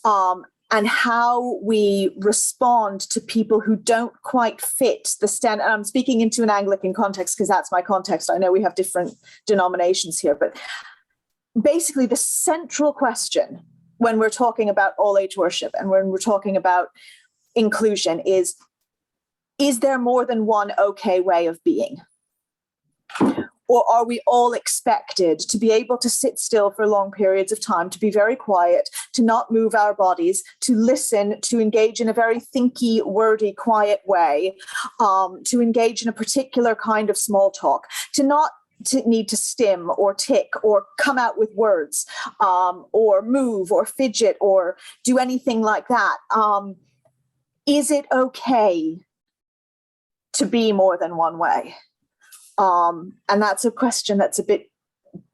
And how we respond to people who don't quite fit the standard. And I'm speaking into an Anglican context because that's my context. I know we have different denominations here, but basically the central question when we're talking about all age worship and when we're talking about inclusion is there more than one okay way of being? Or are we all expected to be able to sit still for long periods of time, to be very quiet, to not move our bodies, to listen, to engage in a very thinky, wordy, quiet way, to engage in a particular kind of small talk, to not need to stim or tick or come out with words, or move or fidget or do anything like that? Is it okay to be more than one way? And that's a question that's a bit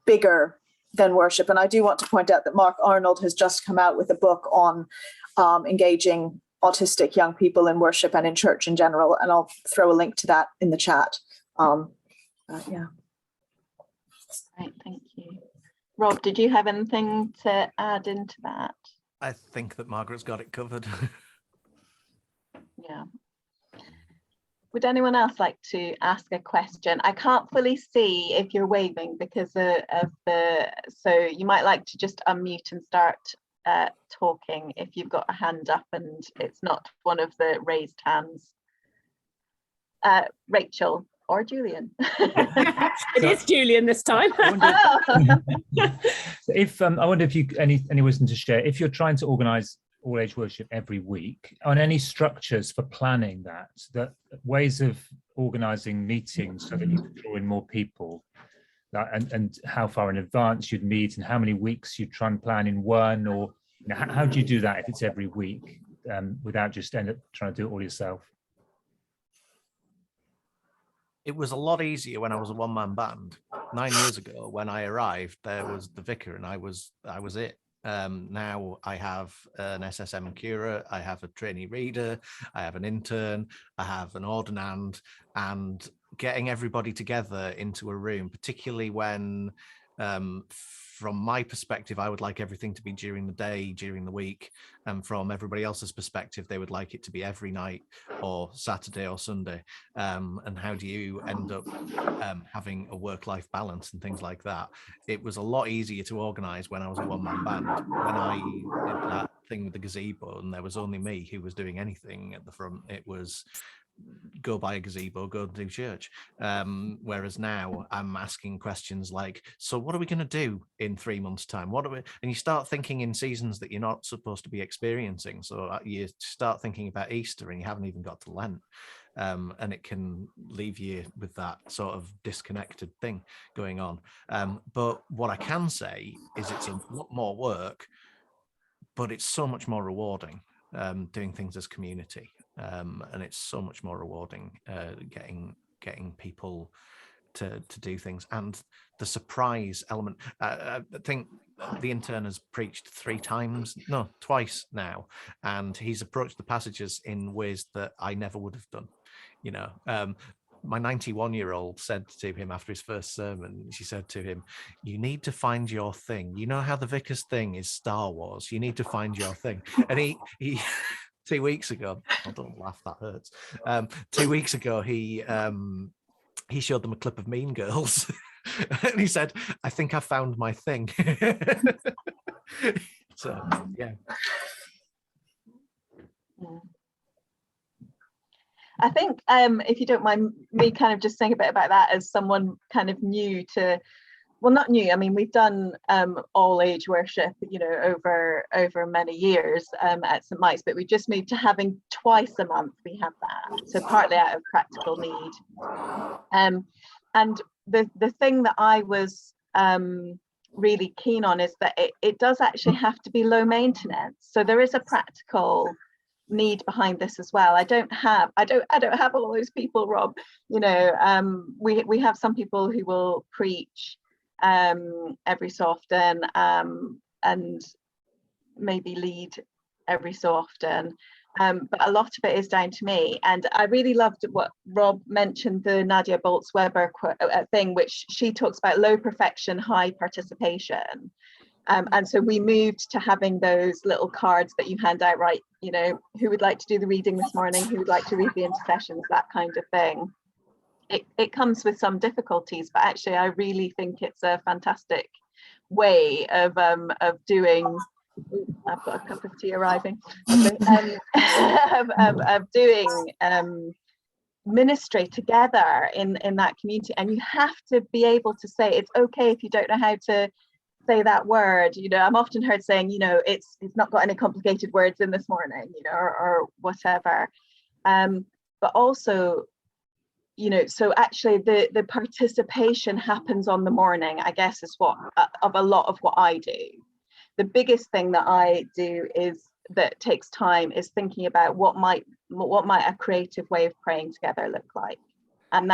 bigger than worship. And I do want to point out that Mark Arnold has just come out with a book on engaging autistic young people in worship and in church in general. And I'll throw a link to that in the chat. Yeah. Right, thank you. Rob, did you have anything to add into that? I think that Margaret's got it covered. Yeah. Would anyone else like to ask a question? I can't fully see if you're waving because of the, so you might like to just unmute and start talking if you've got a hand up and it's not one of the raised hands. Rachel or Julian? It is Julian this time. If I wonder if you any wisdom to share, if you're trying to organise all age worship every week, on any structures for planning that ways of organising meetings so that you can draw in more people, and how far in advance you'd meet and how many weeks you'd try and plan in one, or how do you do that if it's every week without just end up trying to do it all yourself? It was a lot easier when I was a one-man band. 9 years ago, when I arrived, there was the vicar and I was it. Now I have an SSM curer, I have a trainee reader, I have an intern, I have an ordinand, and getting everybody together into a room, particularly when, from my perspective, I would like everything to be during the day, during the week, and from everybody else's perspective, they would like it to be every night or Saturday or Sunday. And how do you end up having a work-life balance and things like that? It was a lot easier to organize when I was a one-man band. When I did that thing with the gazebo and there was only me who was doing anything at the front, it was go buy a gazebo, go do church. Whereas now I'm asking questions like, so what are we going to do in 3 months' time? What are we? And you start thinking in seasons that you're not supposed to be experiencing. So you start thinking about Easter and you haven't even got to Lent. And it can leave you with that sort of disconnected thing going on. But what I can say is it's a lot more work, but it's so much more rewarding doing things as community. And it's so much more rewarding getting people to do things, and the surprise element. I think the intern has preached twice now, and he's approached the passages in ways that I never would have done. You know, my 91-year-old said to him after his first sermon, she said to him, "You need to find your thing. You know how the vicar's thing is Star Wars. You need to find your thing." And he 2 weeks ago, oh, don't laugh, that hurts. 2 weeks ago, he showed them a clip of Mean Girls, and he said, "I think I found my thing." So, yeah. I think, if you don't mind me kind of just saying a bit about that as someone kind of new to, well, not new, I mean, we've done all age worship, you know, over many years at St. Mike's, but we just moved to having twice a month we have that, so partly out of practical need. And the thing that I was really keen on is that it does actually have to be low maintenance, so there is a practical need behind this as well. I don't have all those people, Rob. You know, we have some people who will preach every so often and maybe lead every so often, but a lot of it is down to me. And I really loved what Rob mentioned, the Nadia Bolz-Weber thing, which she talks about low perfection, high participation. And so we moved to having those little cards that you hand out, right? You know, who would like to do the reading this morning? Who would like to read the intercessions? That kind of thing. It comes with some difficulties, but actually I really think it's a fantastic way of doing. I've got a cup of tea arriving. Of doing ministry together in that community. And you have to be able to say, it's okay if you don't know how to say that word. You know, I'm often heard saying, you know, it's not got any complicated words in this morning, you know, or whatever. But also, you know, so actually the participation happens on the morning, I guess, is what of a lot of what I do. The biggest thing that I do is that takes time is thinking about what might a creative way of praying together look like, and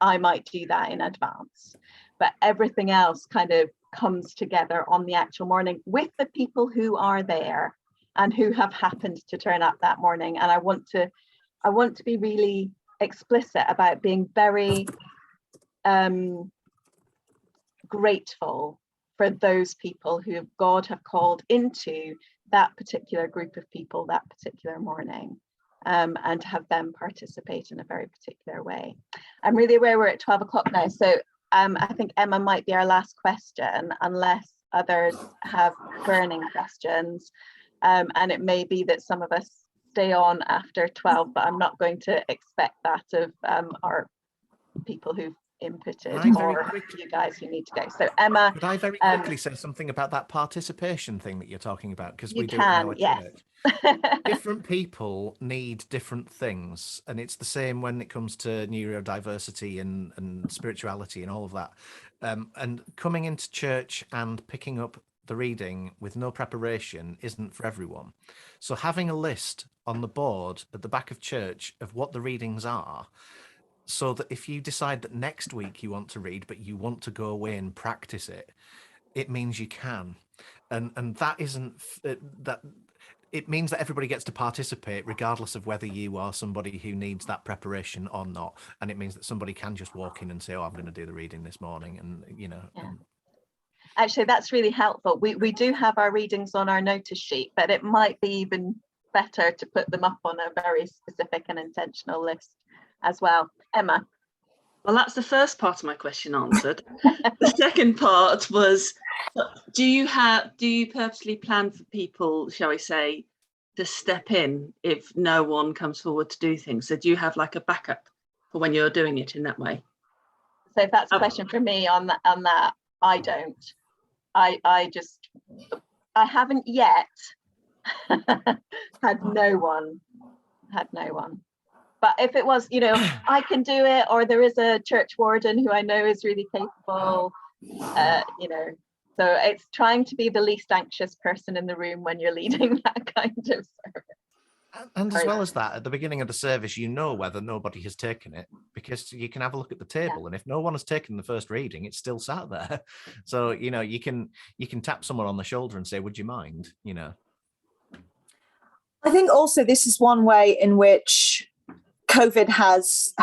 I might do that in advance, but everything else kind of comes together on the actual morning with the people who are there and who have happened to turn up that morning. And I want to be really explicit about being very grateful for those people who God have called into that particular group of people that particular morning, and to have them participate in a very particular way. I'm really aware we're at 12 o'clock now, so I think Emma might be our last question, unless others have burning questions. And it may be that some of us stay on after 12, but I'm not going to expect that of our people who've inputted or you guys who need to go. So Emma, could I very quickly say something about that participation thing that you're talking about? Because we do it in our church. Different people need different things, and it's the same when it comes to neurodiversity and spirituality and all of that. And coming into church and picking up the reading with no preparation isn't for everyone. So having a list on the board at the back of church of what the readings are, so that if you decide that next week you want to read, but you want to go away and practice it, it means you can. and that isn't that. It means that everybody gets to participate regardless of whether you are somebody who needs that preparation or not. And it means that somebody can just walk in and say, oh, I'm going to do the reading this morning. And, you know. Yeah. Actually, that's really helpful. We do have our readings on our notice sheet, but it might be even better to put them up on a very specific and intentional list as well. Emma. Well, that's the first part of my question answered. The second part was, do you purposely plan for people, shall we say, to step in if no one comes forward to do things? So do you have like a backup for when you're doing it in that way? So if that's a question for me on that, I don't. I haven't yet had no one. But if it was, you know, I can do it, or there is a church warden who I know is really capable, you know, so it's trying to be the least anxious person in the room when you're leading that kind of service. And as well as that, at the beginning of the service, you know whether nobody has taken it, because you can have a look at the table, and if no one has taken the first reading, it's still sat there. So, you know, you can tap someone on the shoulder and say, would you mind, you know? I think also this is one way in which COVID has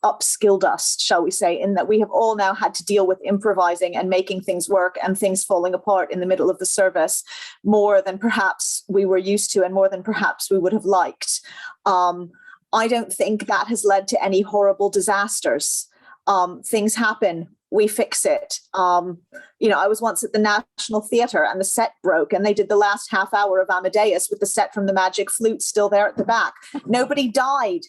upskilled us, shall we say, in that we have all now had to deal with improvising and making things work and things falling apart in the middle of the service more than perhaps we were used to and more than perhaps we would have liked. I don't think that has led to any horrible disasters. Things happen, we fix it. You know, I was once at the National Theatre and the set broke and they did the last half hour of Amadeus with the set from the Magic Flute still there at the back. Nobody died.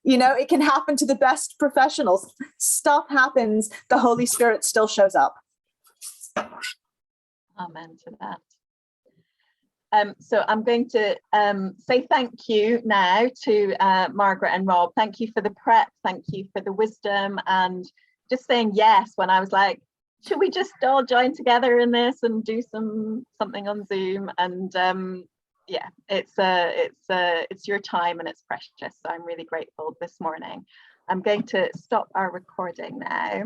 You know, it can happen to the best professionals. Stuff happens. The Holy Spirit still shows up. Amen to that. So I'm going to say thank you now to Margaret and Rob. Thank you for the prep. Thank you for the wisdom and just saying yes when I was like, should we just all join together in this and do something on Zoom? And yeah, it's your time and it's precious. So I'm really grateful this morning. I'm going to stop our recording now.